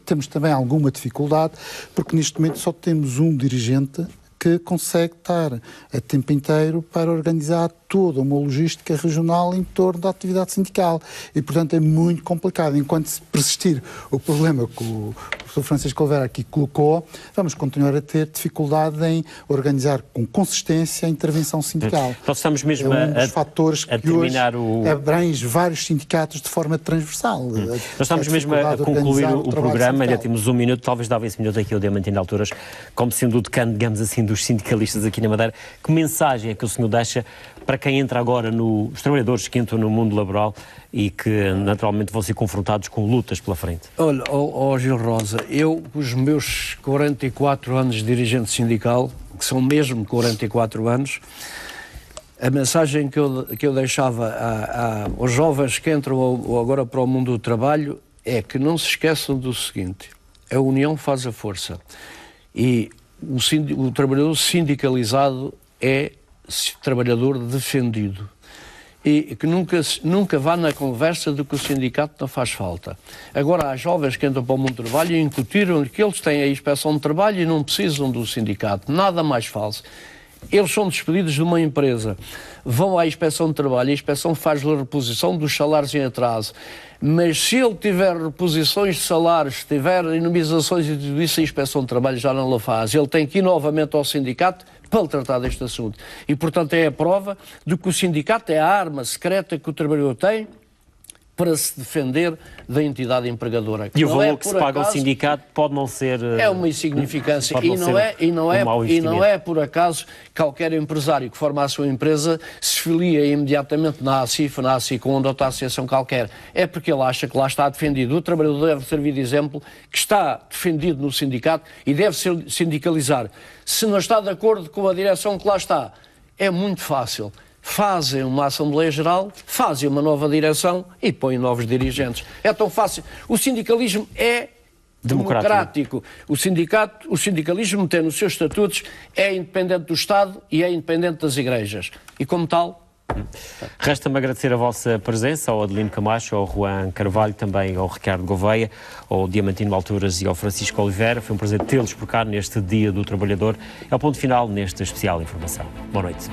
temos também alguma dificuldade, porque neste momento só temos um dirigente que consegue estar a tempo inteiro para organizar toda uma logística regional em torno da atividade sindical. E, portanto, é muito complicado. Enquanto se persistir o problema que o professor Francisco Oliveira aqui colocou, vamos continuar a ter dificuldade em organizar com consistência a intervenção sindical. Nós estamos mesmo é um dos fatores que hoje abrange vários sindicatos de forma transversal. Nós estamos mesmo a concluir o programa, ainda temos um minuto, talvez dava esse minuto aqui ao Diamantino de Alturas, como sendo o decano, digamos assim, dos sindicalistas aqui na Madeira. Que mensagem é que o senhor deixa para quem entra agora os trabalhadores que entram no mundo laboral e que naturalmente vão ser confrontados com lutas pela frente? Olha, Gil Rosa, eu, os meus 44 anos de dirigente sindical, que são mesmo 44 anos, a mensagem que eu deixava aos jovens que entram agora para o mundo do trabalho é que não se esqueçam do seguinte: a união faz a força. E o trabalhador sindicalizado é trabalhador defendido. E que nunca vá na conversa de que o sindicato não faz falta. Agora, há jovens que entram para o mundo do trabalho e incutiram-lhe que eles têm a inspeção de trabalho e não precisam do sindicato. Nada mais falso. Eles são despedidos de uma empresa, vão à inspeção de trabalho, a inspeção faz-lhe a reposição dos salários em atraso. Mas se ele tiver reposições de salários, se tiver indemnizações e tudo isso, a inspeção de trabalho já não a faz. Ele tem que ir novamente ao sindicato para lhe tratar deste assunto. E, portanto, é a prova de que o sindicato é a arma secreta que o trabalhador tem para se defender da entidade empregadora. E o valor que se paga ao sindicato pode não ser... É uma insignificância. E não é por acaso qualquer empresário que forma a sua empresa se filia imediatamente na ACIF, na ACICOM, ou outra associação qualquer. É porque ele acha que lá está defendido. O trabalhador deve servir de exemplo que está defendido no sindicato e deve se sindicalizar. Se não está de acordo com a direção que lá está, é muito fácil. Fazem uma Assembleia Geral, fazem uma nova direção e põem novos dirigentes. É tão fácil. O sindicalismo é democrático. O sindicalismo tem nos seus estatutos, é independente do Estado e é independente das igrejas. E como tal... Resta-me agradecer a vossa presença, ao Adelino Camacho, ao Juan Carvalho, também ao Ricardo Gouveia, ao Diamantino Alturas e ao Francisco Oliveira. Foi um prazer tê-los por cá neste Dia do Trabalhador. É o ponto final nesta especial informação. Boa noite.